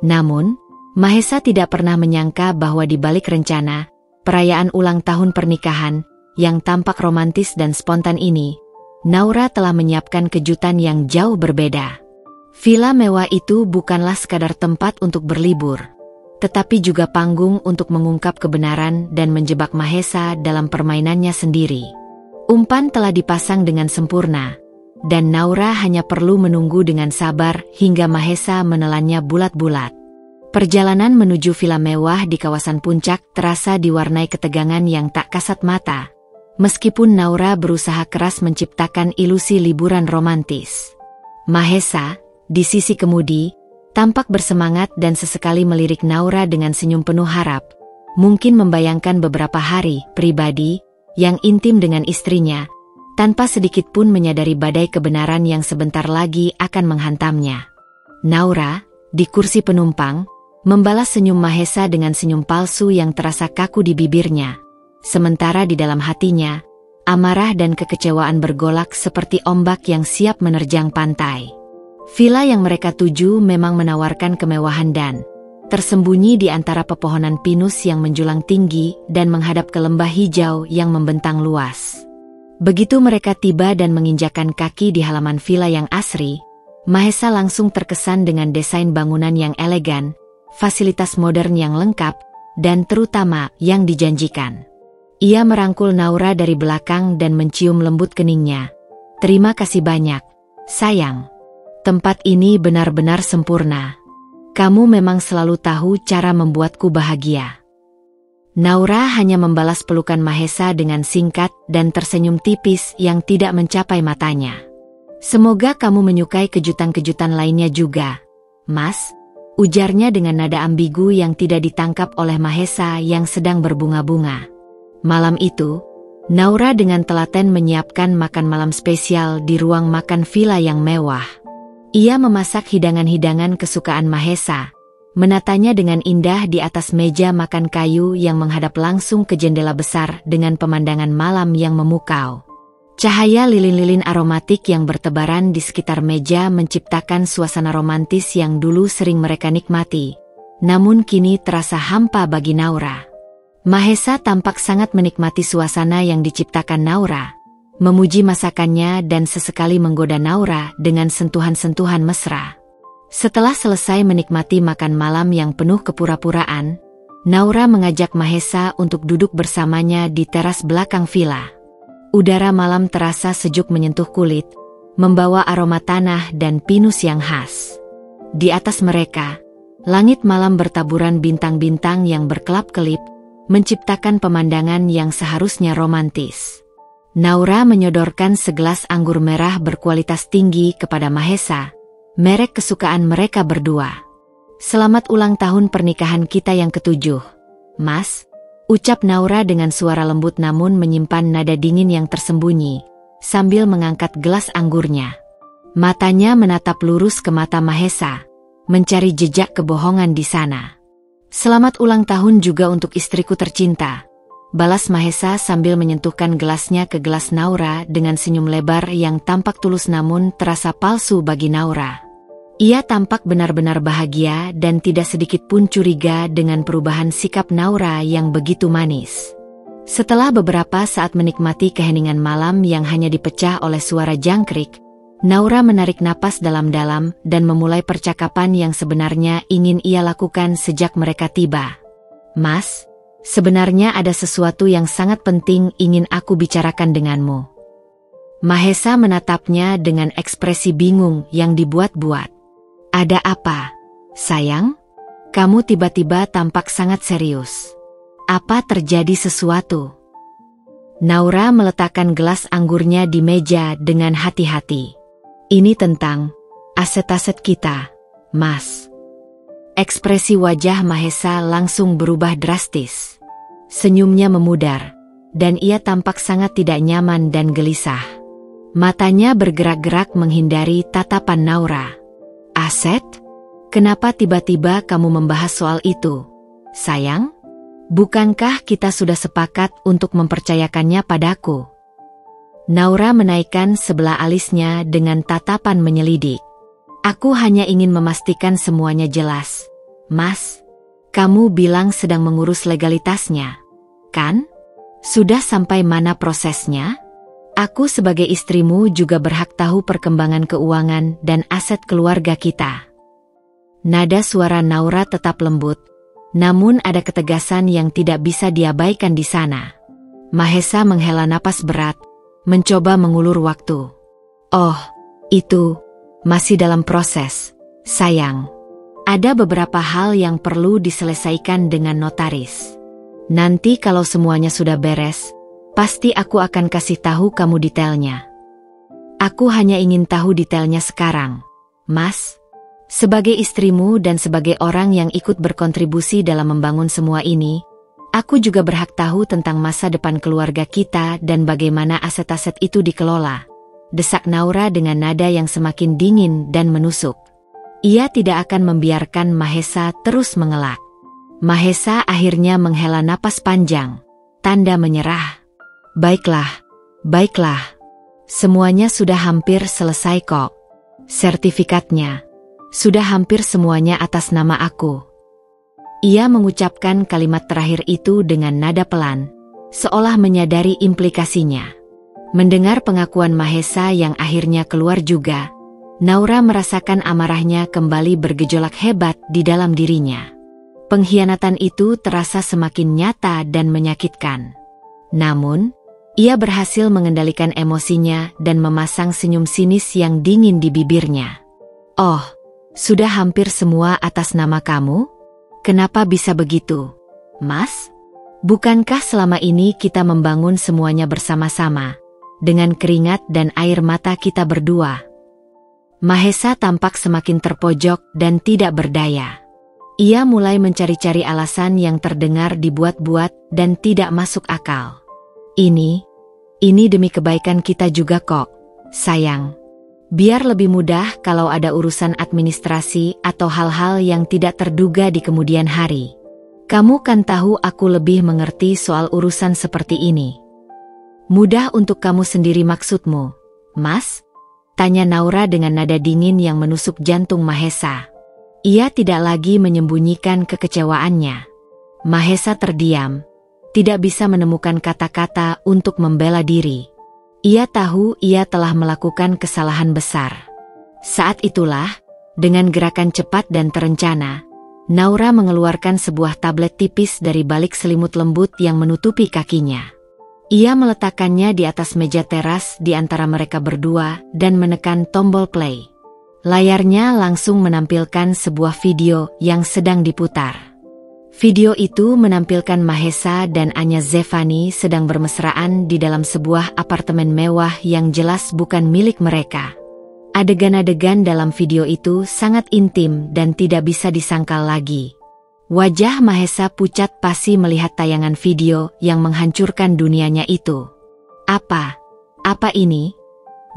Namun, Mahesa tidak pernah menyangka bahwa di balik rencana perayaan ulang tahun pernikahan yang tampak romantis dan spontan ini, Naura telah menyiapkan kejutan yang jauh berbeda. Villa mewah itu bukanlah sekadar tempat untuk berlibur, tetapi juga panggung untuk mengungkap kebenaran dan menjebak Mahesa dalam permainannya sendiri. Umpan telah dipasang dengan sempurna, dan Naura hanya perlu menunggu dengan sabar hingga Mahesa menelannya bulat-bulat. Perjalanan menuju villa mewah di kawasan puncak terasa diwarnai ketegangan yang tak kasat mata, meskipun Naura berusaha keras menciptakan ilusi liburan romantis. Mahesa, di sisi kemudi, Tampak bersemangat dan sesekali melirik Naura dengan senyum penuh harap. Mungkin membayangkan beberapa hari pribadi yang intim dengan istrinya, tanpa sedikit pun menyadari badai kebenaran yang sebentar lagi akan menghantamnya. Naura, di kursi penumpang, membalas senyum Mahesa dengan senyum palsu yang terasa kaku di bibirnya. Sementara di dalam hatinya, amarah dan kekecewaan bergolak seperti ombak yang siap menerjang pantai. Villa yang mereka tuju memang menawarkan kemewahan dan tersembunyi di antara pepohonan pinus yang menjulang tinggi dan menghadap ke lembah hijau yang membentang luas. Begitu mereka tiba dan menginjakan kaki di halaman villa yang asri, Mahesa langsung terkesan dengan desain bangunan yang elegan, fasilitas modern yang lengkap, dan terutama yang dijanjikan. Ia merangkul Naura dari belakang dan mencium lembut keningnya. "Terima kasih banyak, sayang. Tempat ini benar-benar sempurna. Kamu memang selalu tahu cara membuatku bahagia." Naura hanya membalas pelukan Mahesa dengan singkat dan tersenyum tipis yang tidak mencapai matanya. "Semoga kamu menyukai kejutan-kejutan lainnya juga, Mas," ujarnya dengan nada ambigu yang tidak ditangkap oleh Mahesa yang sedang berbunga-bunga. Malam itu, Naura dengan telaten menyiapkan makan malam spesial di ruang makan villa yang mewah. Ia memasak hidangan-hidangan kesukaan Mahesa, menatanya dengan indah di atas meja makan kayu yang menghadap langsung ke jendela besar dengan pemandangan malam yang memukau. Cahaya lilin-lilin aromatik yang bertebaran di sekitar meja menciptakan suasana romantis yang dulu sering mereka nikmati, namun kini terasa hampa bagi Naura. Mahesa tampak sangat menikmati suasana yang diciptakan Naura, memuji masakannya dan sesekali menggoda Naura dengan sentuhan-sentuhan mesra. Setelah selesai menikmati makan malam yang penuh kepura-puraan, Naura mengajak Mahesa untuk duduk bersamanya di teras belakang villa. Udara malam terasa sejuk menyentuh kulit, membawa aroma tanah dan pinus yang khas. Di atas mereka, langit malam bertaburan bintang-bintang yang berkelap-kelip, menciptakan pemandangan yang seharusnya romantis. Naura menyodorkan segelas anggur merah berkualitas tinggi kepada Mahesa, merek kesukaan mereka berdua. "Selamat ulang tahun pernikahan kita yang ke-7, Mas," ucap Naura dengan suara lembut namun menyimpan nada dingin yang tersembunyi, sambil mengangkat gelas anggurnya. Matanya menatap lurus ke mata Mahesa, mencari jejak kebohongan di sana. "Selamat ulang tahun juga untuk istriku tercinta," balas Mahesa sambil menyentuhkan gelasnya ke gelas Naura dengan senyum lebar yang tampak tulus namun terasa palsu bagi Naura. Ia tampak benar-benar bahagia dan tidak sedikit pun curiga dengan perubahan sikap Naura yang begitu manis. Setelah beberapa saat menikmati keheningan malam yang hanya dipecah oleh suara jangkrik, Naura menarik napas dalam-dalam dan memulai percakapan yang sebenarnya ingin ia lakukan sejak mereka tiba. "Mas, sebenarnya ada sesuatu yang sangat penting ingin aku bicarakan denganmu." Mahesa menatapnya dengan ekspresi bingung yang dibuat-buat. "Ada apa, sayang? Kamu tiba-tiba tampak sangat serius. Apa terjadi sesuatu?" Naura meletakkan gelas anggurnya di meja dengan hati-hati. "Ini tentang aset-aset kita, Mas." Ekspresi wajah Mahesa langsung berubah drastis. Senyumnya memudar, dan ia tampak sangat tidak nyaman dan gelisah. Matanya bergerak-gerak menghindari tatapan Naura. "Aset? Kenapa tiba-tiba kamu membahas soal itu, sayang? Bukankah kita sudah sepakat untuk mempercayakannya padaku?" Naura menaikkan sebelah alisnya dengan tatapan menyelidik. "Aku hanya ingin memastikan semuanya jelas, Mas. Kamu bilang sedang mengurus legalitasnya, kan? Sudah sampai mana prosesnya? Aku sebagai istrimu juga berhak tahu perkembangan keuangan dan aset keluarga kita." Nada suara Naura tetap lembut, namun ada ketegasan yang tidak bisa diabaikan di sana. Mahesa menghela napas berat, mencoba mengulur waktu. "Oh, itu masih dalam proses, sayang. Ada beberapa hal yang perlu diselesaikan dengan notaris. Nanti kalau semuanya sudah beres, pasti aku akan kasih tahu kamu detailnya." "Aku hanya ingin tahu detailnya sekarang, Mas. Sebagai istrimu dan sebagai orang yang ikut berkontribusi dalam membangun semua ini, aku juga berhak tahu tentang masa depan keluarga kita dan bagaimana aset-aset itu dikelola. Desak Naura dengan nada yang semakin dingin dan menusuk. Ia tidak akan membiarkan Mahesa terus mengelak. Mahesa akhirnya menghela napas panjang, tanda menyerah. Baiklah, baiklah. Semuanya sudah hampir selesai kok. Sertifikatnya. Sudah hampir semuanya atas nama aku. Ia mengucapkan kalimat terakhir itu dengan nada pelan, seolah menyadari implikasinya. Mendengar pengakuan Mahesa yang akhirnya keluar juga, Naura merasakan amarahnya kembali bergejolak hebat di dalam dirinya. Pengkhianatan itu terasa semakin nyata dan menyakitkan. Namun, ia berhasil mengendalikan emosinya dan memasang senyum sinis yang dingin di bibirnya. Oh, sudah hampir semua atas nama kamu? Kenapa bisa begitu, Mas? Bukankah selama ini kita membangun semuanya bersama-sama, dengan keringat dan air mata kita berdua? Mahesa tampak semakin terpojok dan tidak berdaya. Ia mulai mencari-cari alasan yang terdengar dibuat-buat dan tidak masuk akal. Ini demi kebaikan kita juga kok, sayang. Biar lebih mudah kalau ada urusan administrasi atau hal-hal yang tidak terduga di kemudian hari. Kamu kan tahu aku lebih mengerti soal urusan seperti ini. Mudah untuk kamu sendiri maksudmu, Mas? Tanya Naura dengan nada dingin yang menusuk jantung Mahesa. Ia tidak lagi menyembunyikan kekecewaannya. Mahesa terdiam, tidak bisa menemukan kata-kata untuk membela diri. Ia tahu ia telah melakukan kesalahan besar. Saat itulah, dengan gerakan cepat dan terencana, Naura mengeluarkan sebuah tablet tipis dari balik selimut lembut yang menutupi kakinya. Ia meletakkannya di atas meja teras di antara mereka berdua dan menekan tombol play. Layarnya langsung menampilkan sebuah video yang sedang diputar. Video itu menampilkan Mahesa dan Anya Zevani sedang bermesraan di dalam sebuah apartemen mewah yang jelas bukan milik mereka. Adegan-adegan dalam video itu sangat intim dan tidak bisa disangkal lagi. Wajah Mahesa pucat pasi melihat tayangan video yang menghancurkan dunianya itu. Apa ini?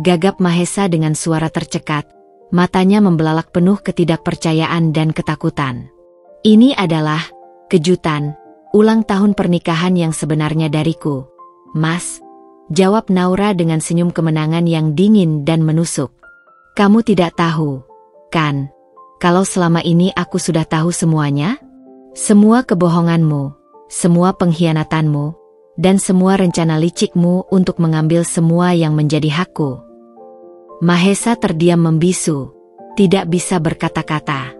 Gagap Mahesa dengan suara tercekat, matanya membelalak penuh ketidakpercayaan dan ketakutan. Ini adalah kejutan, ulang tahun pernikahan yang sebenarnya dariku, Mas. Jawab Naura dengan senyum kemenangan yang dingin dan menusuk. Kamu tidak tahu, kan? Kalau selama ini aku sudah tahu semuanya? Semua kebohonganmu, semua pengkhianatanmu, dan semua rencana licikmu untuk mengambil semua yang menjadi hakku. Mahesa terdiam membisu, tidak bisa berkata-kata.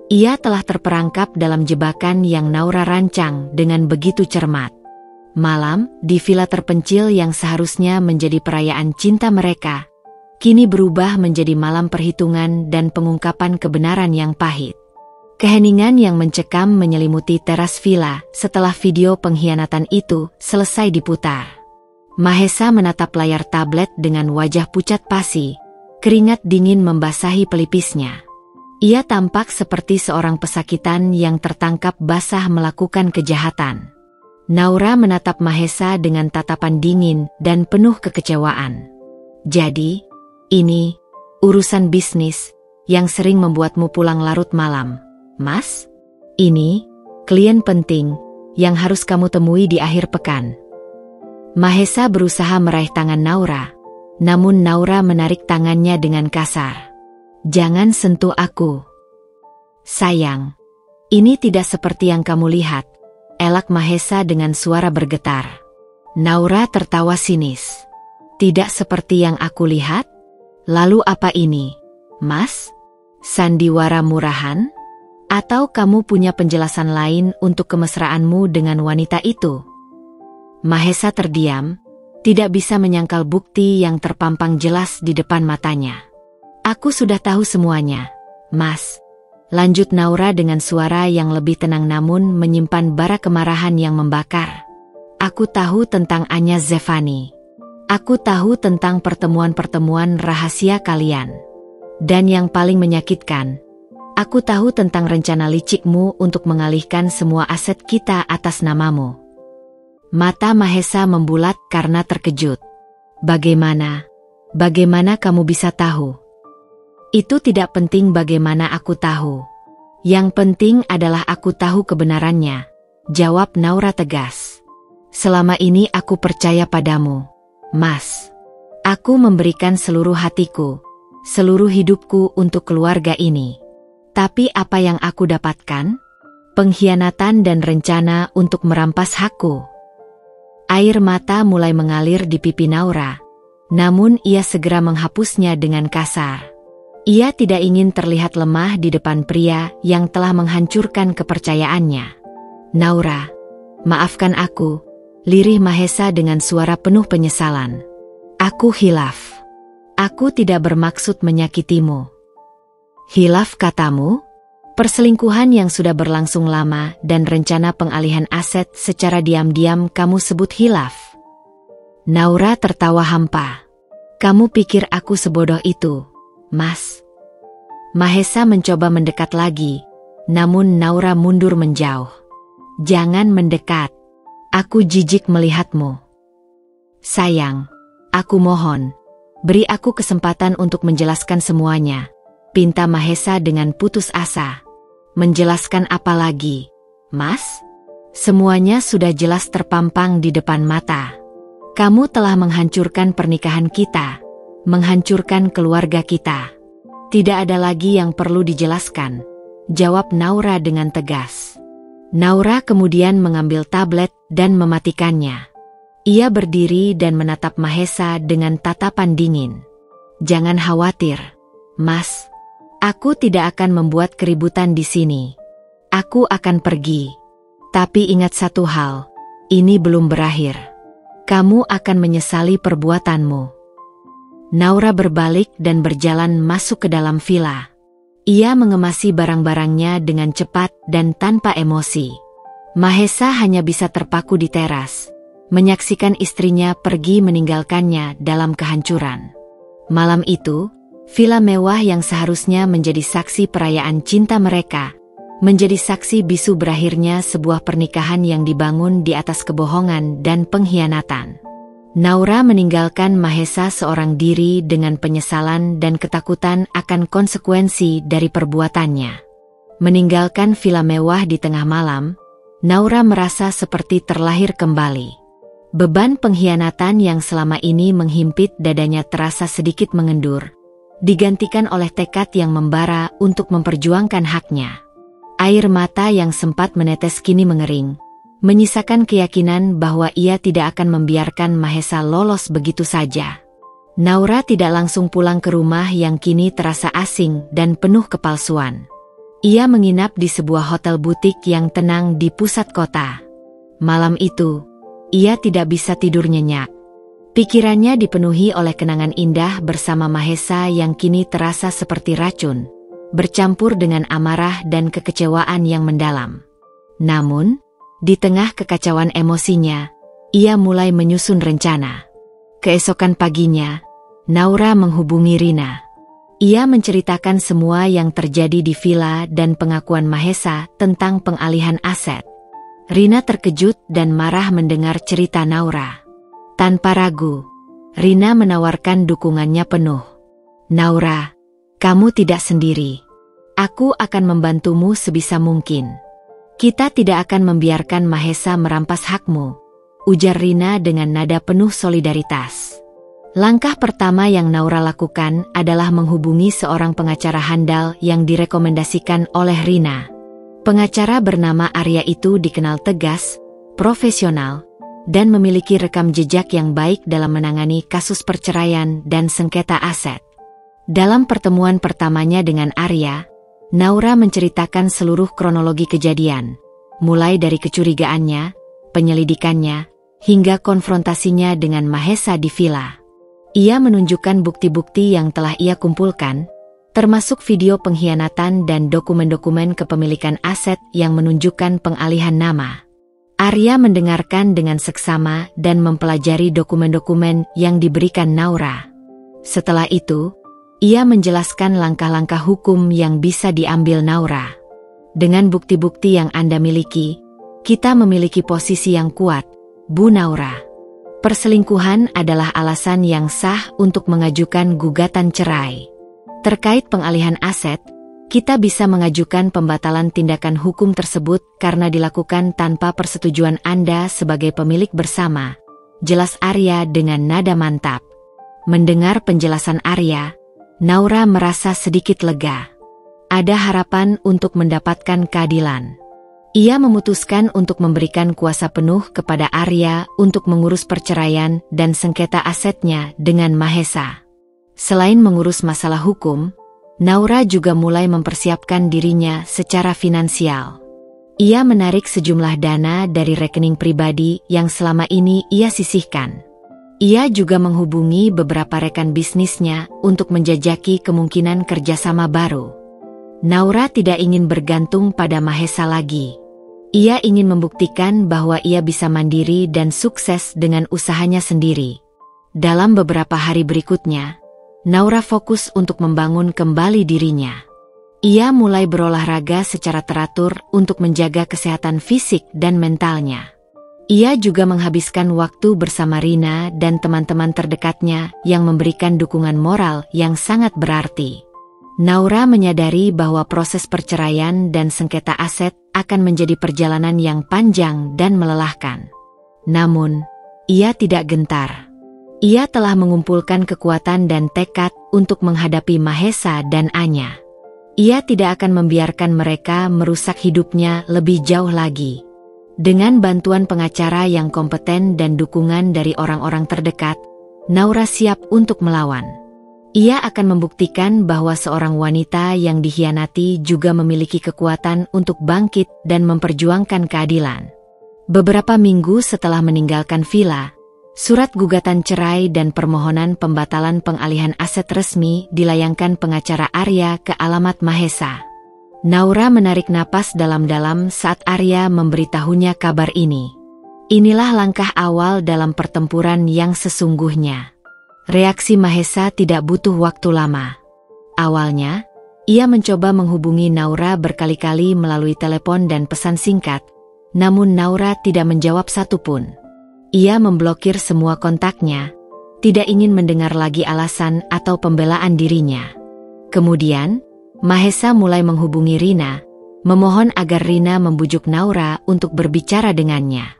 Ia telah terperangkap dalam jebakan yang Naura rancang dengan begitu cermat. Malam, di villa terpencil yang seharusnya menjadi perayaan cinta mereka, kini berubah menjadi malam perhitungan dan pengungkapan kebenaran yang pahit. Keheningan yang mencekam menyelimuti teras villa setelah video pengkhianatan itu selesai diputar. Mahesa menatap layar tablet dengan wajah pucat pasi, keringat dingin membasahi pelipisnya. Ia tampak seperti seorang pesakitan yang tertangkap basah melakukan kejahatan. Naura menatap Mahesa dengan tatapan dingin dan penuh kekecewaan. Jadi, ini urusan bisnis yang sering membuatmu pulang larut malam, Mas? Ini klien penting yang harus kamu temui di akhir pekan. Mahesa berusaha meraih tangan Naura, namun Naura menarik tangannya dengan kasar. Jangan sentuh aku. Sayang, ini tidak seperti yang kamu lihat, elak Mahesa dengan suara bergetar. Naura tertawa sinis. Tidak seperti yang aku lihat? Lalu apa ini, Mas? Sandiwara murahan? Atau kamu punya penjelasan lain untuk kemesraanmu dengan wanita itu? Mahesa terdiam, tidak bisa menyangkal bukti yang terpampang jelas di depan matanya. Aku sudah tahu semuanya, Mas. Lanjut Naura dengan suara yang lebih tenang namun menyimpan bara kemarahan yang membakar. Aku tahu tentang Anya Zevani. Aku tahu tentang pertemuan-pertemuan rahasia kalian. Dan yang paling menyakitkan, Aku tahu tentang rencana licikmu untuk mengalihkan semua aset kita atas namamu. Mata Mahesa membulat karena terkejut. Bagaimana? Bagaimana kamu bisa tahu? Itu tidak penting bagaimana aku tahu. Yang penting adalah aku tahu kebenarannya, jawab Naura tegas. Selama ini aku percaya padamu, Mas. Aku memberikan seluruh hatiku, seluruh hidupku untuk keluarga ini. Tapi apa yang aku dapatkan? Pengkhianatan dan rencana untuk merampas hakku. Air mata mulai mengalir di pipi Naura, namun ia segera menghapusnya dengan kasar. Ia tidak ingin terlihat lemah di depan pria yang telah menghancurkan kepercayaannya. Naura, maafkan aku, lirih Mahesa dengan suara penuh penyesalan. Aku hilaf. Aku tidak bermaksud menyakitimu. Hilaf katamu? Perselingkuhan yang sudah berlangsung lama dan rencana pengalihan aset secara diam-diam kamu sebut hilaf. Naura tertawa hampa. Kamu pikir aku sebodoh itu, Mas? Mahesa mencoba mendekat lagi, namun Naura mundur menjauh. Jangan mendekat. Aku jijik melihatmu. Sayang, aku mohon, beri aku kesempatan untuk menjelaskan semuanya, pinta Mahesa dengan putus asa. Menjelaskan apa lagi, Mas? Semuanya sudah jelas terpampang di depan mata. Kamu telah menghancurkan pernikahan kita, menghancurkan keluarga kita. Tidak ada lagi yang perlu dijelaskan, jawab Naura dengan tegas. Naura kemudian mengambil tablet dan mematikannya. Ia berdiri dan menatap Mahesa dengan tatapan dingin. Jangan khawatir, Mas. Aku tidak akan membuat keributan di sini. Aku akan pergi. Tapi ingat satu hal, ini belum berakhir. Kamu akan menyesali perbuatanmu. Naura berbalik dan berjalan masuk ke dalam villa. Ia mengemasi barang-barangnya dengan cepat dan tanpa emosi. Mahesa hanya bisa terpaku di teras, menyaksikan istrinya pergi meninggalkannya dalam kehancuran. Malam itu, villa mewah yang seharusnya menjadi saksi perayaan cinta mereka, menjadi saksi bisu berakhirnya sebuah pernikahan yang dibangun di atas kebohongan dan pengkhianatan. Naura meninggalkan Mahesa seorang diri dengan penyesalan dan ketakutan akan konsekuensi dari perbuatannya. Meninggalkan villa mewah di tengah malam, Naura merasa seperti terlahir kembali. Beban pengkhianatan yang selama ini menghimpit dadanya terasa sedikit mengendur, digantikan oleh tekad yang membara untuk memperjuangkan haknya. Air mata yang sempat menetes kini mengering, menyisakan keyakinan bahwa ia tidak akan membiarkan Mahesa lolos begitu saja. Naura tidak langsung pulang ke rumah yang kini terasa asing dan penuh kepalsuan. Ia menginap di sebuah hotel butik yang tenang di pusat kota. Malam itu, ia tidak bisa tidur nyenyak. Pikirannya dipenuhi oleh kenangan indah bersama Mahesa yang kini terasa seperti racun, bercampur dengan amarah dan kekecewaan yang mendalam. Namun, di tengah kekacauan emosinya, ia mulai menyusun rencana. Keesokan paginya, Naura menghubungi Rina. Ia menceritakan semua yang terjadi di villa dan pengakuan Mahesa tentang pengalihan aset. Rina terkejut dan marah mendengar cerita Naura. Tanpa ragu, Rina menawarkan dukungannya penuh. Naura, kamu tidak sendiri. Aku akan membantumu sebisa mungkin. Kita tidak akan membiarkan Mahesa merampas hakmu, ujar Rina dengan nada penuh solidaritas. Langkah pertama yang Naura lakukan adalah menghubungi seorang pengacara handal yang direkomendasikan oleh Rina. Pengacara bernama Arya itu dikenal tegas, profesional, dan memiliki rekam jejak yang baik dalam menangani kasus perceraian dan sengketa aset. Dalam pertemuan pertamanya dengan Arya, Naura menceritakan seluruh kronologi kejadian, mulai dari kecurigaannya, penyelidikannya, hingga konfrontasinya dengan Mahesa di villa. Ia menunjukkan bukti-bukti yang telah ia kumpulkan, termasuk video pengkhianatan dan dokumen-dokumen kepemilikan aset yang menunjukkan pengalihan nama. Arya mendengarkan dengan seksama dan mempelajari dokumen-dokumen yang diberikan Naura. Setelah itu, Ia menjelaskan langkah-langkah hukum yang bisa diambil Naura. Dengan bukti-bukti yang Anda miliki, kita memiliki posisi yang kuat, Bu Naura. Perselingkuhan adalah alasan yang sah untuk mengajukan gugatan cerai. Terkait pengalihan aset, kita bisa mengajukan pembatalan tindakan hukum tersebut karena dilakukan tanpa persetujuan Anda sebagai pemilik bersama, jelas Arya dengan nada mantap. Mendengar penjelasan Arya, Naura merasa sedikit lega. Ada harapan untuk mendapatkan keadilan. Ia memutuskan untuk memberikan kuasa penuh kepada Arya untuk mengurus perceraian dan sengketa asetnya dengan Mahesa. Selain mengurus masalah hukum, Naura juga mulai mempersiapkan dirinya secara finansial. Ia menarik sejumlah dana dari rekening pribadi yang selama ini ia sisihkan. Ia juga menghubungi beberapa rekan bisnisnya untuk menjajaki kemungkinan kerjasama baru. Naura tidak ingin bergantung pada Mahesa lagi. Ia ingin membuktikan bahwa ia bisa mandiri dan sukses dengan usahanya sendiri. Dalam beberapa hari berikutnya, Naura fokus untuk membangun kembali dirinya. Ia mulai berolahraga secara teratur untuk menjaga kesehatan fisik dan mentalnya. Ia juga menghabiskan waktu bersama Rina dan teman-teman terdekatnya yang memberikan dukungan moral yang sangat berarti. Naura menyadari bahwa proses perceraian dan sengketa aset akan menjadi perjalanan yang panjang dan melelahkan. Namun, ia tidak gentar. Ia telah mengumpulkan kekuatan dan tekad untuk menghadapi Mahesa dan Anya. Ia tidak akan membiarkan mereka merusak hidupnya lebih jauh lagi. Dengan bantuan pengacara yang kompeten dan dukungan dari orang-orang terdekat, Naura siap untuk melawan. Ia akan membuktikan bahwa seorang wanita yang dikhianati juga memiliki kekuatan untuk bangkit dan memperjuangkan keadilan. Beberapa minggu setelah meninggalkan villa, surat gugatan cerai dan permohonan pembatalan pengalihan aset resmi dilayangkan pengacara Arya ke alamat Mahesa. Naura menarik napas dalam-dalam saat Arya memberitahunya kabar ini. Inilah langkah awal dalam pertempuran yang sesungguhnya. Reaksi Mahesa tidak butuh waktu lama. Awalnya, ia mencoba menghubungi Naura berkali-kali melalui telepon dan pesan singkat, namun Naura tidak menjawab satupun. Ia memblokir semua kontaknya, tidak ingin mendengar lagi alasan atau pembelaan dirinya. Kemudian, Mahesa mulai menghubungi Rina, memohon agar Rina membujuk Naura untuk berbicara dengannya.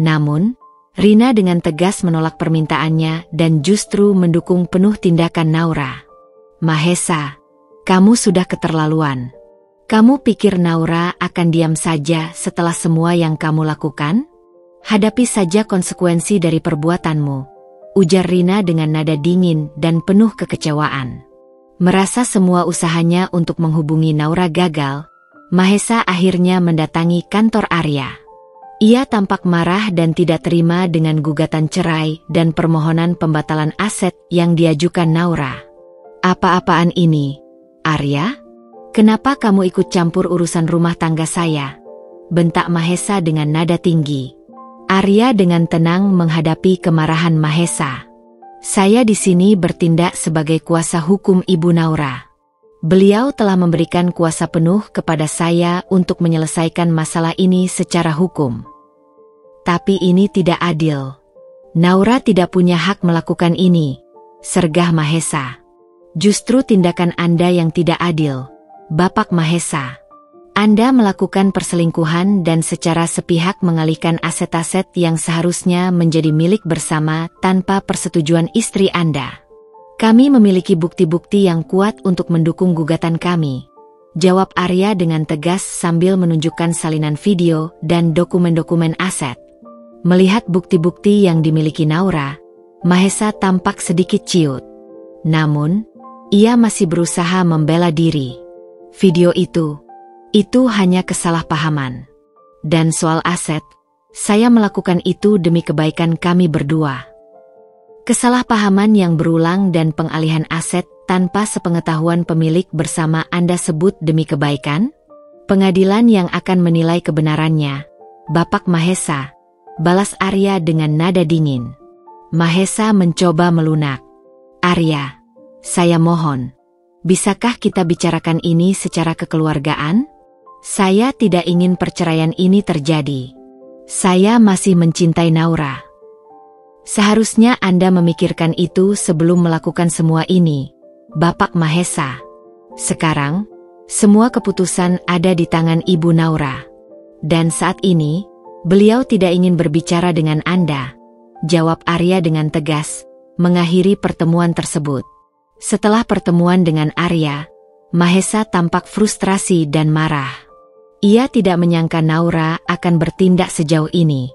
Namun, Rina dengan tegas menolak permintaannya dan justru mendukung penuh tindakan Naura. Mahesa, kamu sudah keterlaluan. Kamu pikir Naura akan diam saja setelah semua yang kamu lakukan? Hadapi saja konsekuensi dari perbuatanmu, ujar Rina dengan nada dingin dan penuh kekecewaan. Merasa semua usahanya untuk menghubungi Naura gagal, Mahesa akhirnya mendatangi kantor Arya. Ia tampak marah dan tidak terima dengan gugatan cerai dan permohonan pembatalan aset yang diajukan Naura. Apa-apaan ini, Arya? Kenapa kamu ikut campur urusan rumah tangga saya? Bentak Mahesa dengan nada tinggi. Arya dengan tenang menghadapi kemarahan Mahesa. Saya di sini bertindak sebagai kuasa hukum Ibu Naura. Beliau telah memberikan kuasa penuh kepada saya untuk menyelesaikan masalah ini secara hukum. Tapi ini tidak adil. Naura tidak punya hak melakukan ini, sergah Mahesa. Justru tindakan Anda yang tidak adil, Bapak Mahesa. Anda melakukan perselingkuhan dan secara sepihak mengalihkan aset-aset yang seharusnya menjadi milik bersama tanpa persetujuan istri Anda. Kami memiliki bukti-bukti yang kuat untuk mendukung gugatan kami, jawab Arya dengan tegas sambil menunjukkan salinan video dan dokumen-dokumen aset. Melihat bukti-bukti yang dimiliki Naura, Mahesa tampak sedikit ciut. Namun, ia masih berusaha membela diri. Video itu hanya kesalahpahaman. Dan soal aset, saya melakukan itu demi kebaikan kami berdua. Kesalahpahaman yang berulang dan pengalihan aset tanpa sepengetahuan pemilik bersama Anda sebut demi kebaikan? Pengadilan yang akan menilai kebenarannya, Bapak Mahesa, balas Arya dengan nada dingin. Mahesa mencoba melunak. Arya, saya mohon, bisakah kita bicarakan ini secara kekeluargaan? Saya tidak ingin perceraian ini terjadi. Saya masih mencintai Naura. Seharusnya Anda memikirkan itu sebelum melakukan semua ini, Bapak Mahesa. Sekarang, semua keputusan ada di tangan Ibu Naura. Dan saat ini, beliau tidak ingin berbicara dengan Anda, jawab Arya dengan tegas, mengakhiri pertemuan tersebut. Setelah pertemuan dengan Arya, Mahesa tampak frustrasi dan marah. Ia tidak menyangka Naura akan bertindak sejauh ini.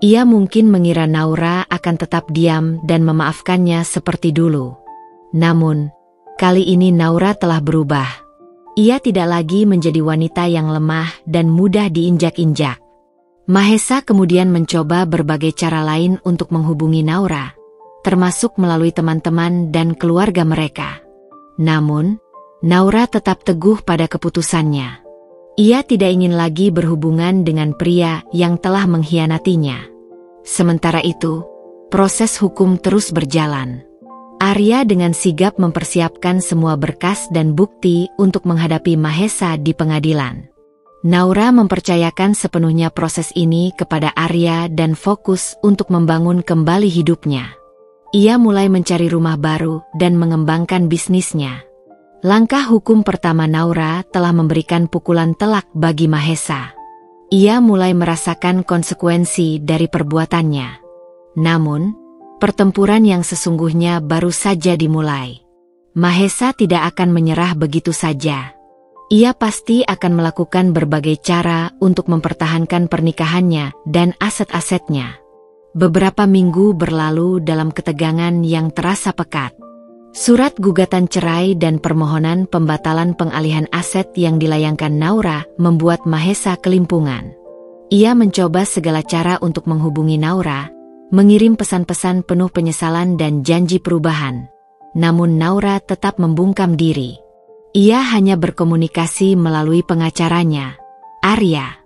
Ia mungkin mengira Naura akan tetap diam dan memaafkannya seperti dulu. Namun, kali ini Naura telah berubah. Ia tidak lagi menjadi wanita yang lemah dan mudah diinjak-injak. Mahesa kemudian mencoba berbagai cara lain untuk menghubungi Naura, termasuk melalui teman-teman dan keluarga mereka. Namun, Naura tetap teguh pada keputusannya. Ia tidak ingin lagi berhubungan dengan pria yang telah mengkhianatinya. Sementara itu, proses hukum terus berjalan. Arya dengan sigap mempersiapkan semua berkas dan bukti untuk menghadapi Mahesa di pengadilan. Naura mempercayakan sepenuhnya proses ini kepada Arya dan fokus untuk membangun kembali hidupnya. Ia mulai mencari rumah baru dan mengembangkan bisnisnya. Langkah hukum pertama Naura telah memberikan pukulan telak bagi Mahesa. Ia mulai merasakan konsekuensi dari perbuatannya. Namun, pertempuran yang sesungguhnya baru saja dimulai. Mahesa tidak akan menyerah begitu saja. Ia pasti akan melakukan berbagai cara untuk mempertahankan pernikahannya dan aset-asetnya. Beberapa minggu berlalu dalam ketegangan yang terasa pekat. Surat gugatan cerai dan permohonan pembatalan pengalihan aset yang dilayangkan Naura membuat Mahesa kelimpungan. Ia mencoba segala cara untuk menghubungi Naura, mengirim pesan-pesan penuh penyesalan dan janji perubahan. Namun Naura tetap membungkam diri. Ia hanya berkomunikasi melalui pengacaranya, Arya.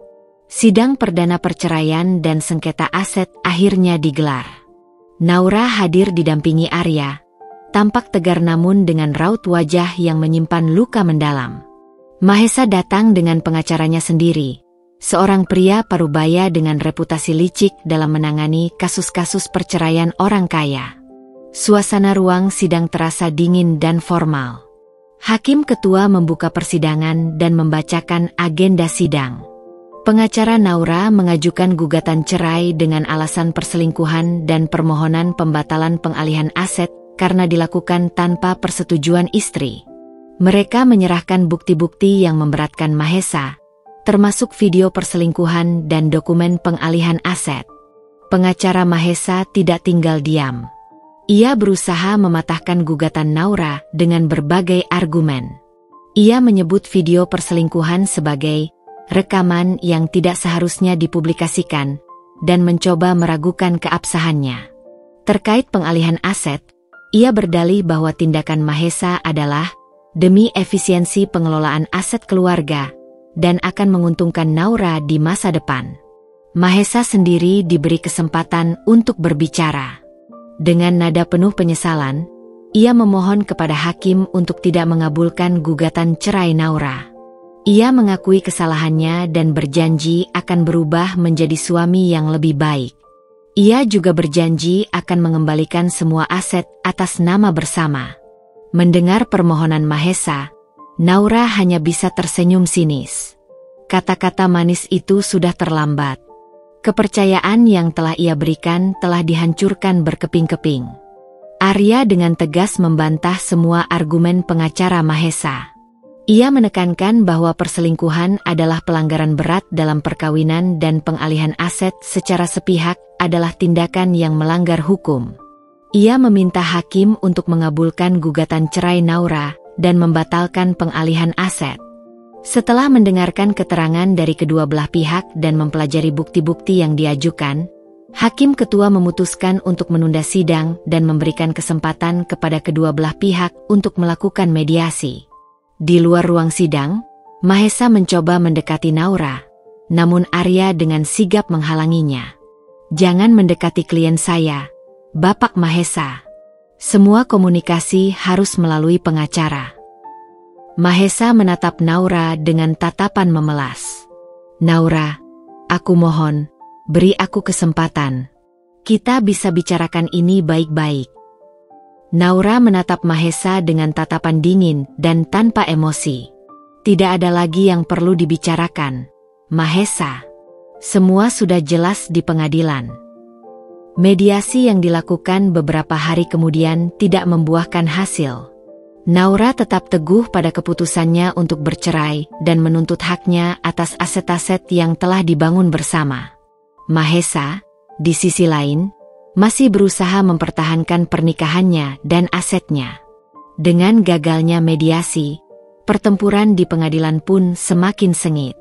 Sidang perdana perceraian dan sengketa aset akhirnya digelar. Naura hadir didampingi Arya, tampak tegar namun dengan raut wajah yang menyimpan luka mendalam. Mahesa datang dengan pengacaranya sendiri, seorang pria parubaya dengan reputasi licik dalam menangani kasus-kasus perceraian orang kaya. Suasana ruang sidang terasa dingin dan formal. Hakim ketua membuka persidangan dan membacakan agenda sidang. Pengacara Naura mengajukan gugatan cerai dengan alasan perselingkuhan dan permohonan pembatalan pengalihan aset karena dilakukan tanpa persetujuan istri. Mereka menyerahkan bukti-bukti yang memberatkan Mahesa, termasuk video perselingkuhan dan dokumen pengalihan aset. Pengacara Mahesa tidak tinggal diam. Ia berusaha mematahkan gugatan Naura dengan berbagai argumen. Ia menyebut video perselingkuhan sebagai rekaman yang tidak seharusnya dipublikasikan, dan mencoba meragukan keabsahannya. Terkait pengalihan aset, ia berdalih bahwa tindakan Mahesa adalah demi efisiensi pengelolaan aset keluarga, dan akan menguntungkan Naura di masa depan. Mahesa sendiri diberi kesempatan untuk berbicara. Dengan nada penuh penyesalan, ia memohon kepada hakim untuk tidak mengabulkan gugatan cerai Naura. Ia mengakui kesalahannya dan berjanji akan berubah menjadi suami yang lebih baik. Ia juga berjanji akan mengembalikan semua aset atas nama bersama. Mendengar permohonan Mahesa, Naura hanya bisa tersenyum sinis. Kata-kata manis itu sudah terlambat. Kepercayaan yang telah ia berikan telah dihancurkan berkeping-keping. Arya dengan tegas membantah semua argumen pengacara Mahesa. Ia menekankan bahwa perselingkuhan adalah pelanggaran berat dalam perkawinan dan pengalihan aset secara sepihak adalah tindakan yang melanggar hukum. Ia meminta hakim untuk mengabulkan gugatan cerai Naura dan membatalkan pengalihan aset. Setelah mendengarkan keterangan dari kedua belah pihak dan mempelajari bukti-bukti yang diajukan, hakim ketua memutuskan untuk menunda sidang dan memberikan kesempatan kepada kedua belah pihak untuk melakukan mediasi. Di luar ruang sidang, Mahesa mencoba mendekati Naura, namun Arya dengan sigap menghalanginya. "Jangan mendekati klien saya, Bapak Mahesa. Semua komunikasi harus melalui pengacara. Mahesa menatap Naura dengan tatapan memelas. Naura, aku mohon, beri aku kesempatan. Kita bisa bicarakan ini baik-baik. Naura menatap Mahesa dengan tatapan dingin dan tanpa emosi. Tidak ada lagi yang perlu dibicarakan, Mahesa. Semua sudah jelas di pengadilan. Mediasi yang dilakukan beberapa hari kemudian tidak membuahkan hasil. Naura tetap teguh pada keputusannya untuk bercerai dan menuntut haknya atas aset-aset yang telah dibangun bersama. Mahesa, di sisi lain, masih berusaha mempertahankan pernikahannya dan asetnya. Dengan gagalnya mediasi, pertempuran di pengadilan pun semakin sengit.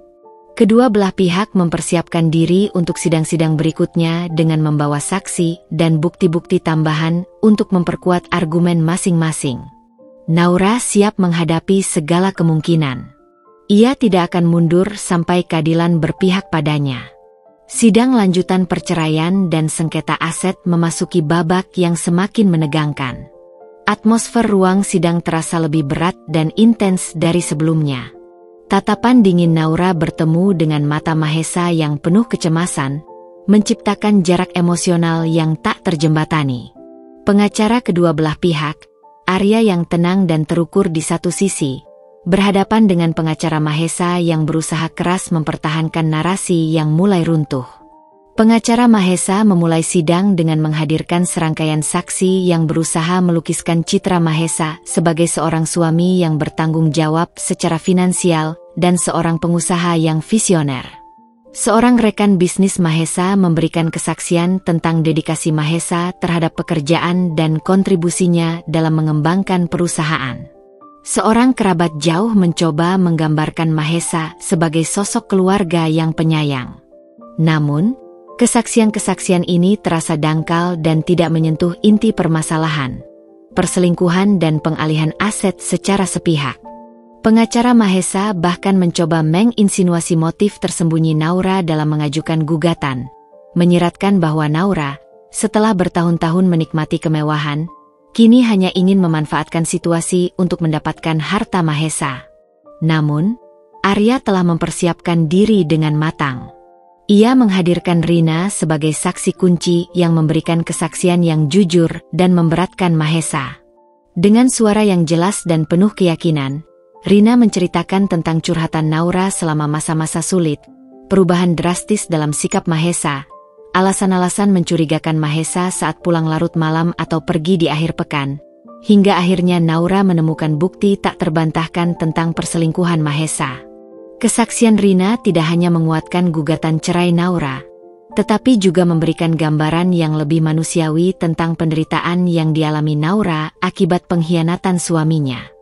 Kedua belah pihak mempersiapkan diri untuk sidang-sidang berikutnya dengan membawa saksi dan bukti-bukti tambahan untuk memperkuat argumen masing-masing. Naura siap menghadapi segala kemungkinan. Ia tidak akan mundur sampai keadilan berpihak padanya. Sidang lanjutan perceraian dan sengketa aset memasuki babak yang semakin menegangkan. Atmosfer ruang sidang terasa lebih berat dan intens dari sebelumnya. Tatapan dingin Naura bertemu dengan mata Mahesa yang penuh kecemasan, menciptakan jarak emosional yang tak terjembatani. Pengacara kedua belah pihak, Arya yang tenang dan terukur di satu sisi, berhadapan dengan pengacara Mahesa yang berusaha keras mempertahankan narasi yang mulai runtuh. Pengacara Mahesa memulai sidang dengan menghadirkan serangkaian saksi yang berusaha melukiskan citra Mahesa sebagai seorang suami yang bertanggung jawab secara finansial dan seorang pengusaha yang visioner. Seorang rekan bisnis Mahesa memberikan kesaksian tentang dedikasi Mahesa terhadap pekerjaan dan kontribusinya dalam mengembangkan perusahaan. Seorang kerabat jauh mencoba menggambarkan Mahesa sebagai sosok keluarga yang penyayang. Namun, kesaksian-kesaksian ini terasa dangkal dan tidak menyentuh inti permasalahan, perselingkuhan dan pengalihan aset secara sepihak. Pengacara Mahesa bahkan mencoba menginsinuasi motif tersembunyi Naura dalam mengajukan gugatan, menyiratkan bahwa Naura, setelah bertahun-tahun menikmati kemewahan, kini hanya ingin memanfaatkan situasi untuk mendapatkan harta Mahesa. Namun, Arya telah mempersiapkan diri dengan matang. Ia menghadirkan Rina sebagai saksi kunci yang memberikan kesaksian yang jujur dan memberatkan Mahesa. Dengan suara yang jelas dan penuh keyakinan, Rina menceritakan tentang curhatan Naura selama masa-masa sulit, perubahan drastis dalam sikap Mahesa, alasan-alasan mencurigakan Mahesa saat pulang larut malam atau pergi di akhir pekan, hingga akhirnya Naura menemukan bukti tak terbantahkan tentang perselingkuhan Mahesa. Kesaksian Rina tidak hanya menguatkan gugatan cerai Naura, tetapi juga memberikan gambaran yang lebih manusiawi tentang penderitaan yang dialami Naura akibat pengkhianatan suaminya.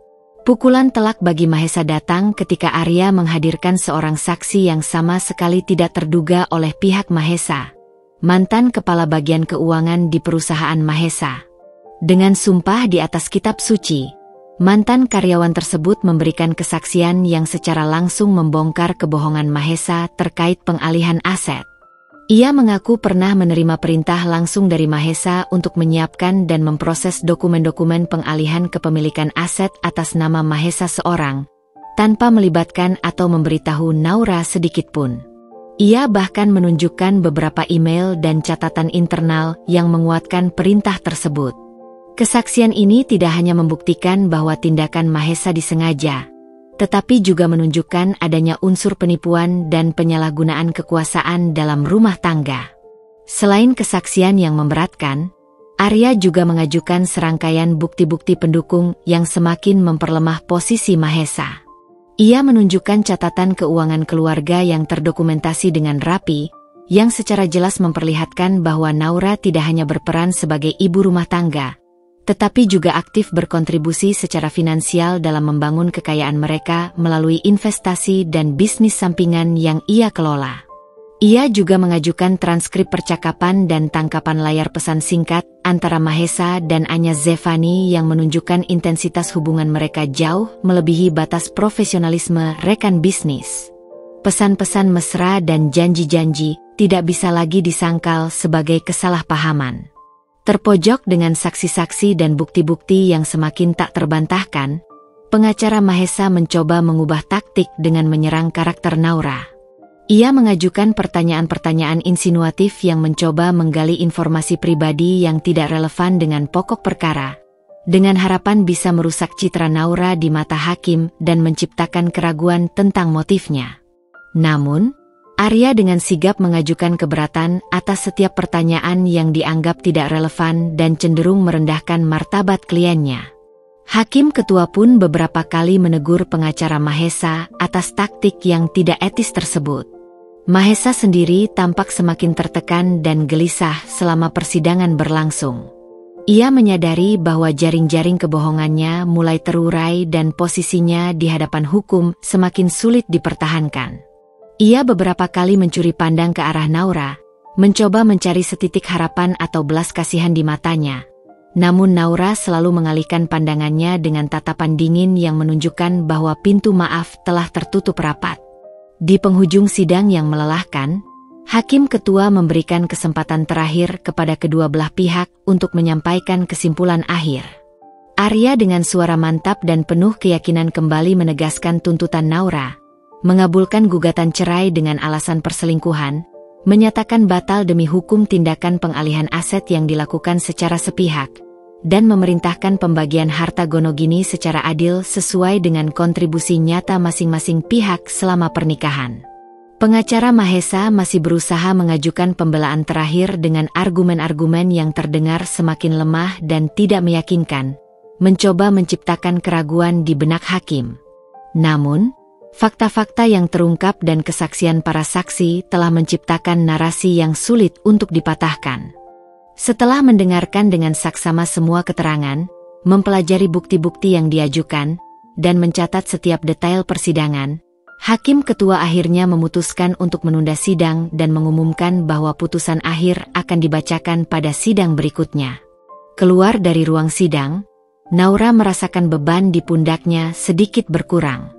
Pukulan telak bagi Mahesa datang ketika Arya menghadirkan seorang saksi yang sama sekali tidak terduga oleh pihak Mahesa, mantan kepala bagian keuangan di perusahaan Mahesa. Dengan sumpah di atas kitab suci, mantan karyawan tersebut memberikan kesaksian yang secara langsung membongkar kebohongan Mahesa terkait pengalihan aset. Ia mengaku pernah menerima perintah langsung dari Mahesa untuk menyiapkan dan memproses dokumen-dokumen pengalihan kepemilikan aset atas nama Mahesa seorang, tanpa melibatkan atau memberitahu Naura sedikitpun. Ia bahkan menunjukkan beberapa email dan catatan internal yang menguatkan perintah tersebut. Kesaksian ini tidak hanya membuktikan bahwa tindakan Mahesa disengaja, tetapi juga menunjukkan adanya unsur penipuan dan penyalahgunaan kekuasaan dalam rumah tangga. Selain kesaksian yang memberatkan, Arya juga mengajukan serangkaian bukti-bukti pendukung yang semakin memperlemah posisi Mahesa. Ia menunjukkan catatan keuangan keluarga yang terdokumentasi dengan rapi, yang secara jelas memperlihatkan bahwa Naura tidak hanya berperan sebagai ibu rumah tangga, tetapi juga aktif berkontribusi secara finansial dalam membangun kekayaan mereka melalui investasi dan bisnis sampingan yang ia kelola. Ia juga mengajukan transkrip percakapan dan tangkapan layar pesan singkat antara Mahesa dan Anya Zevani yang menunjukkan intensitas hubungan mereka jauh melebihi batas profesionalisme rekan bisnis. Pesan-pesan mesra dan janji-janji tidak bisa lagi disangkal sebagai kesalahpahaman. Terpojok dengan saksi-saksi dan bukti-bukti yang semakin tak terbantahkan, pengacara Mahesa mencoba mengubah taktik dengan menyerang karakter Naura. Ia mengajukan pertanyaan-pertanyaan insinuatif yang mencoba menggali informasi pribadi yang tidak relevan dengan pokok perkara, dengan harapan bisa merusak citra Naura di mata hakim dan menciptakan keraguan tentang motifnya. Namun, Arya dengan sigap mengajukan keberatan atas setiap pertanyaan yang dianggap tidak relevan dan cenderung merendahkan martabat kliennya. Hakim ketua pun beberapa kali menegur pengacara Mahesa atas taktik yang tidak etis tersebut. Mahesa sendiri tampak semakin tertekan dan gelisah selama persidangan berlangsung. Ia menyadari bahwa jaring-jaring kebohongannya mulai terurai dan posisinya di hadapan hukum semakin sulit dipertahankan. Ia beberapa kali mencuri pandang ke arah Naura, mencoba mencari setitik harapan atau belas kasihan di matanya. Namun Naura selalu mengalihkan pandangannya dengan tatapan dingin yang menunjukkan bahwa pintu maaf telah tertutup rapat. Di penghujung sidang yang melelahkan, hakim ketua memberikan kesempatan terakhir kepada kedua belah pihak untuk menyampaikan kesimpulan akhir. Arya dengan suara mantap dan penuh keyakinan kembali menegaskan tuntutan Naura, mengabulkan gugatan cerai dengan alasan perselingkuhan, menyatakan batal demi hukum tindakan pengalihan aset yang dilakukan secara sepihak, dan memerintahkan pembagian harta gonogini secara adil sesuai dengan kontribusi nyata masing-masing pihak selama pernikahan. Pengacara Mahesa masih berusaha mengajukan pembelaan terakhir dengan argumen-argumen yang terdengar semakin lemah dan tidak meyakinkan, mencoba menciptakan keraguan di benak hakim. Namun, fakta-fakta yang terungkap dan kesaksian para saksi telah menciptakan narasi yang sulit untuk dipatahkan. Setelah mendengarkan dengan saksama semua keterangan, mempelajari bukti-bukti yang diajukan, dan mencatat setiap detail persidangan, hakim ketua akhirnya memutuskan untuk menunda sidang dan mengumumkan bahwa putusan akhir akan dibacakan pada sidang berikutnya. Keluar dari ruang sidang, Naura merasakan beban di pundaknya sedikit berkurang.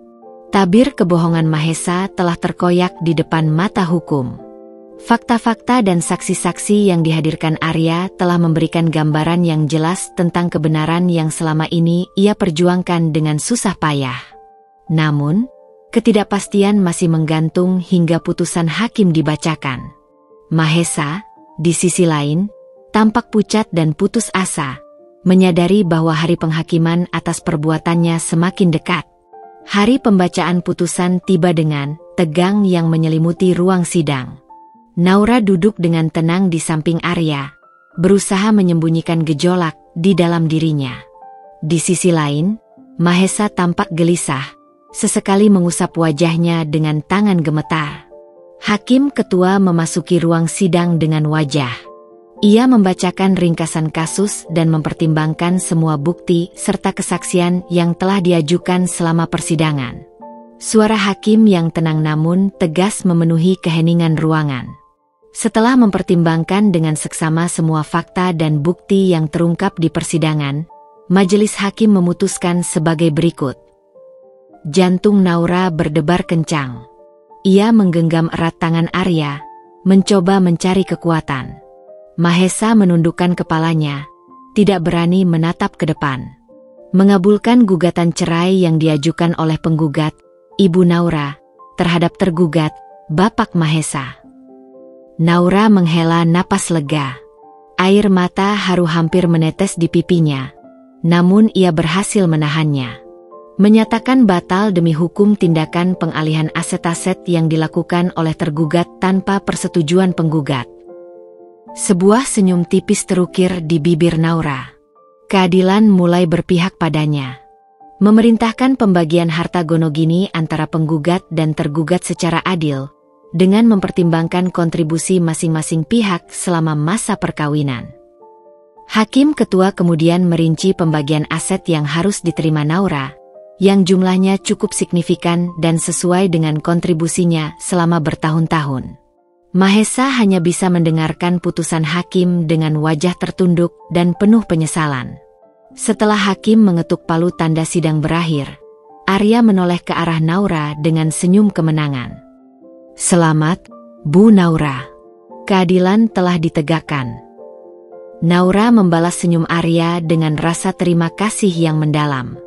Tabir kebohongan Mahesa telah terkoyak di depan mata hukum. Fakta-fakta dan saksi-saksi yang dihadirkan Arya telah memberikan gambaran yang jelas tentang kebenaran yang selama ini ia perjuangkan dengan susah payah. Namun, ketidakpastian masih menggantung hingga putusan hakim dibacakan. Mahesa, di sisi lain, tampak pucat dan putus asa, menyadari bahwa hari penghakiman atas perbuatannya semakin dekat. Hari pembacaan putusan tiba dengan tegang yang menyelimuti ruang sidang. Naura duduk dengan tenang di samping Arya, berusaha menyembunyikan gejolak di dalam dirinya. Di sisi lain, Mahesa tampak gelisah, sesekali mengusap wajahnya dengan tangan gemetar. Hakim ketua memasuki ruang sidang dengan wajah. Ia membacakan ringkasan kasus dan mempertimbangkan semua bukti serta kesaksian yang telah diajukan selama persidangan. Suara hakim yang tenang namun tegas memenuhi keheningan ruangan. Setelah mempertimbangkan dengan seksama semua fakta dan bukti yang terungkap di persidangan, majelis hakim memutuskan sebagai berikut. Jantung Naura berdebar kencang. Ia menggenggam erat tangan Arya, mencoba mencari kekuatan. Mahesa menundukkan kepalanya, tidak berani menatap ke depan. Mengabulkan gugatan cerai yang diajukan oleh penggugat, Ibu Naura, terhadap tergugat, Bapak Mahesa. Naura menghela napas lega. Air mata haru hampir menetes di pipinya, namun ia berhasil menahannya. Menyatakan batal demi hukum tindakan pengalihan aset-aset yang dilakukan oleh tergugat tanpa persetujuan penggugat. Sebuah senyum tipis terukir di bibir Naura. Keadilan mulai berpihak padanya. Memerintahkan pembagian harta gonogini antara penggugat dan tergugat secara adil, dengan mempertimbangkan kontribusi masing-masing pihak selama masa perkawinan. Hakim ketua kemudian merinci pembagian aset yang harus diterima Naura, yang jumlahnya cukup signifikan dan sesuai dengan kontribusinya selama bertahun-tahun. Mahesa hanya bisa mendengarkan putusan hakim dengan wajah tertunduk dan penuh penyesalan. Setelah hakim mengetuk palu tanda sidang berakhir, Arya menoleh ke arah Naura dengan senyum kemenangan. Selamat, Bu Naura. Keadilan telah ditegakkan. Naura membalas senyum Arya dengan rasa terima kasih yang mendalam.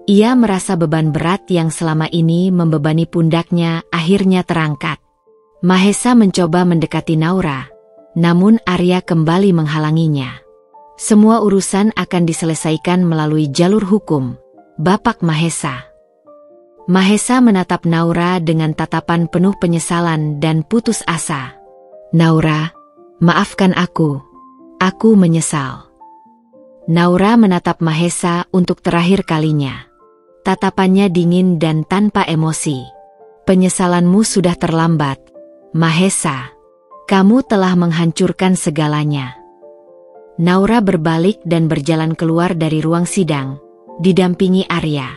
Ia merasa beban berat yang selama ini membebani pundaknya akhirnya terangkat. Mahesa mencoba mendekati Naura, namun Arya kembali menghalanginya. Semua urusan akan diselesaikan melalui jalur hukum, Bapak Mahesa. Mahesa menatap Naura dengan tatapan penuh penyesalan dan putus asa. Naura, maafkan aku. Aku menyesal. Naura menatap Mahesa untuk terakhir kalinya. Tatapannya dingin dan tanpa emosi. Penyesalanmu sudah terlambat, Mahesa. Kamu telah menghancurkan segalanya. Naura berbalik dan berjalan keluar dari ruang sidang, didampingi Arya.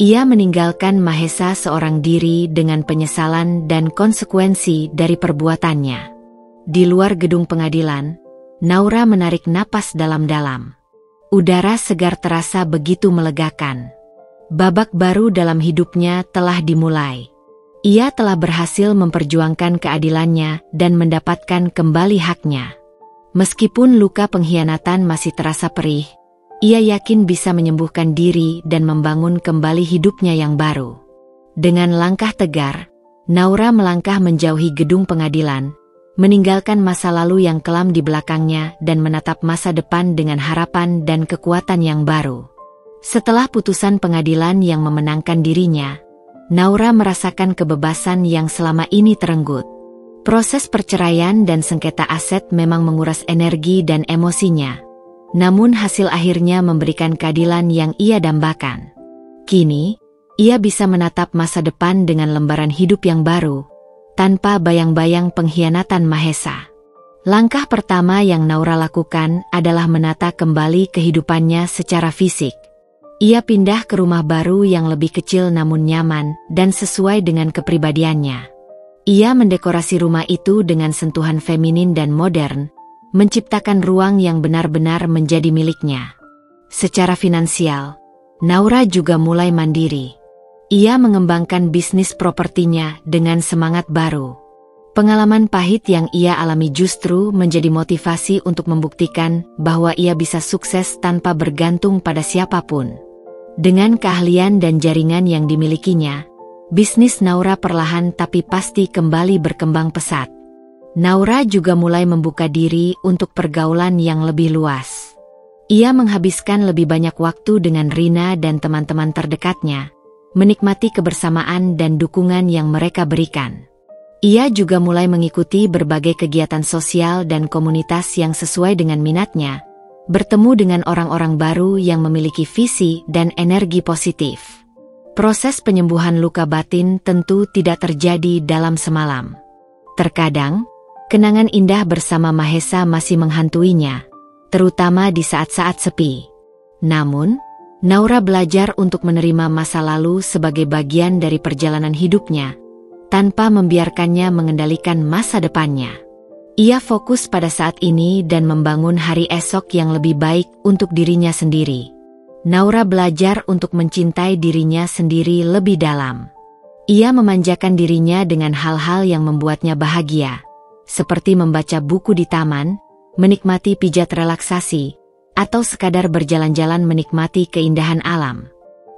Ia meninggalkan Mahesa seorang diri dengan penyesalan dan konsekuensi dari perbuatannya. Di luar gedung pengadilan, Naura menarik napas dalam-dalam. Udara segar terasa begitu melegakan. Babak baru dalam hidupnya telah dimulai. Ia telah berhasil memperjuangkan keadilannya dan mendapatkan kembali haknya. Meskipun luka pengkhianatan masih terasa perih, ia yakin bisa menyembuhkan diri dan membangun kembali hidupnya yang baru. Dengan langkah tegar, Naura melangkah menjauhi gedung pengadilan, meninggalkan masa lalu yang kelam di belakangnya dan menatap masa depan dengan harapan dan kekuatan yang baru. Setelah putusan pengadilan yang memenangkan dirinya, Naura merasakan kebebasan yang selama ini terenggut. Proses perceraian dan sengketa aset memang menguras energi dan emosinya. Namun hasil akhirnya memberikan keadilan yang ia dambakan. Kini, ia bisa menatap masa depan dengan lembaran hidup yang baru, tanpa bayang-bayang pengkhianatan Mahesa. Langkah pertama yang Naura lakukan adalah menata kembali kehidupannya secara fisik. Ia pindah ke rumah baru yang lebih kecil namun nyaman dan sesuai dengan kepribadiannya. Ia mendekorasi rumah itu dengan sentuhan feminin dan modern, menciptakan ruang yang benar-benar menjadi miliknya. Secara finansial, Naura juga mulai mandiri. Ia mengembangkan bisnis propertinya dengan semangat baru. Pengalaman pahit yang ia alami justru menjadi motivasi untuk membuktikan bahwa ia bisa sukses tanpa bergantung pada siapapun. Dengan keahlian dan jaringan yang dimilikinya, bisnis Naura perlahan tapi pasti kembali berkembang pesat. Naura juga mulai membuka diri untuk pergaulan yang lebih luas. Ia menghabiskan lebih banyak waktu dengan Rina dan teman-teman terdekatnya, menikmati kebersamaan dan dukungan yang mereka berikan. Ia juga mulai mengikuti berbagai kegiatan sosial dan komunitas yang sesuai dengan minatnya, bertemu dengan orang-orang baru yang memiliki visi dan energi positif. Proses penyembuhan luka batin tentu tidak terjadi dalam semalam. Terkadang, kenangan indah bersama Mahesa masih menghantuinya, terutama di saat-saat sepi. Namun, Naura belajar untuk menerima masa lalu sebagai bagian dari perjalanan hidupnya, tanpa membiarkannya mengendalikan masa depannya. Ia fokus pada saat ini dan membangun hari esok yang lebih baik untuk dirinya sendiri. Naura belajar untuk mencintai dirinya sendiri lebih dalam. Ia memanjakan dirinya dengan hal-hal yang membuatnya bahagia, seperti membaca buku di taman, menikmati pijat relaksasi, atau sekadar berjalan-jalan menikmati keindahan alam.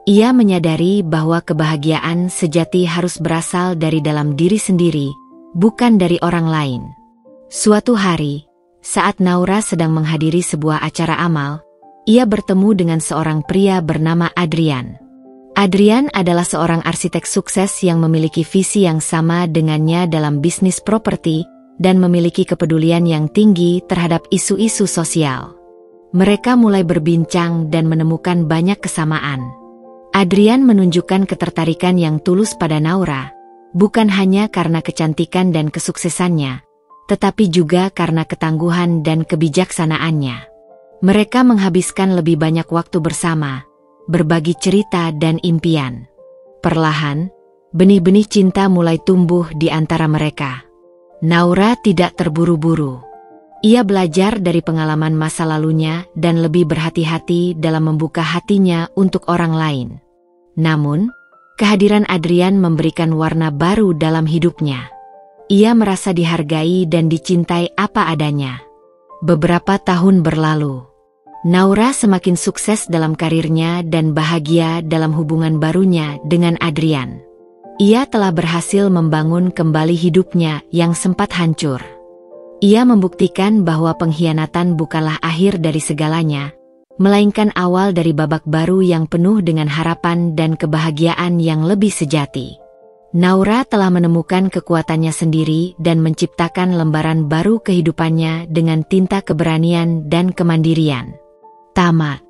Ia menyadari bahwa kebahagiaan sejati harus berasal dari dalam diri sendiri, bukan dari orang lain. Suatu hari, saat Naura sedang menghadiri sebuah acara amal, ia bertemu dengan seorang pria bernama Adrian. Adrian adalah seorang arsitek sukses yang memiliki visi yang sama dengannya dalam bisnis properti dan memiliki kepedulian yang tinggi terhadap isu-isu sosial. Mereka mulai berbincang dan menemukan banyak kesamaan. Adrian menunjukkan ketertarikan yang tulus pada Naura, bukan hanya karena kecantikan dan kesuksesannya, tetapi juga karena ketangguhan dan kebijaksanaannya. Mereka menghabiskan lebih banyak waktu bersama, berbagi cerita dan impian. Perlahan, benih-benih cinta mulai tumbuh di antara mereka. Naura tidak terburu-buru. Ia belajar dari pengalaman masa lalunya dan lebih berhati-hati dalam membuka hatinya untuk orang lain. Namun, kehadiran Adrian memberikan warna baru dalam hidupnya. Ia merasa dihargai dan dicintai apa adanya. Beberapa tahun berlalu. Naura semakin sukses dalam karirnya dan bahagia dalam hubungan barunya dengan Adrian. Ia telah berhasil membangun kembali hidupnya yang sempat hancur. Ia membuktikan bahwa pengkhianatan bukanlah akhir dari segalanya, melainkan awal dari babak baru yang penuh dengan harapan dan kebahagiaan yang lebih sejati. Naura telah menemukan kekuatannya sendiri dan menciptakan lembaran baru kehidupannya dengan tinta keberanian dan kemandirian. Tamat.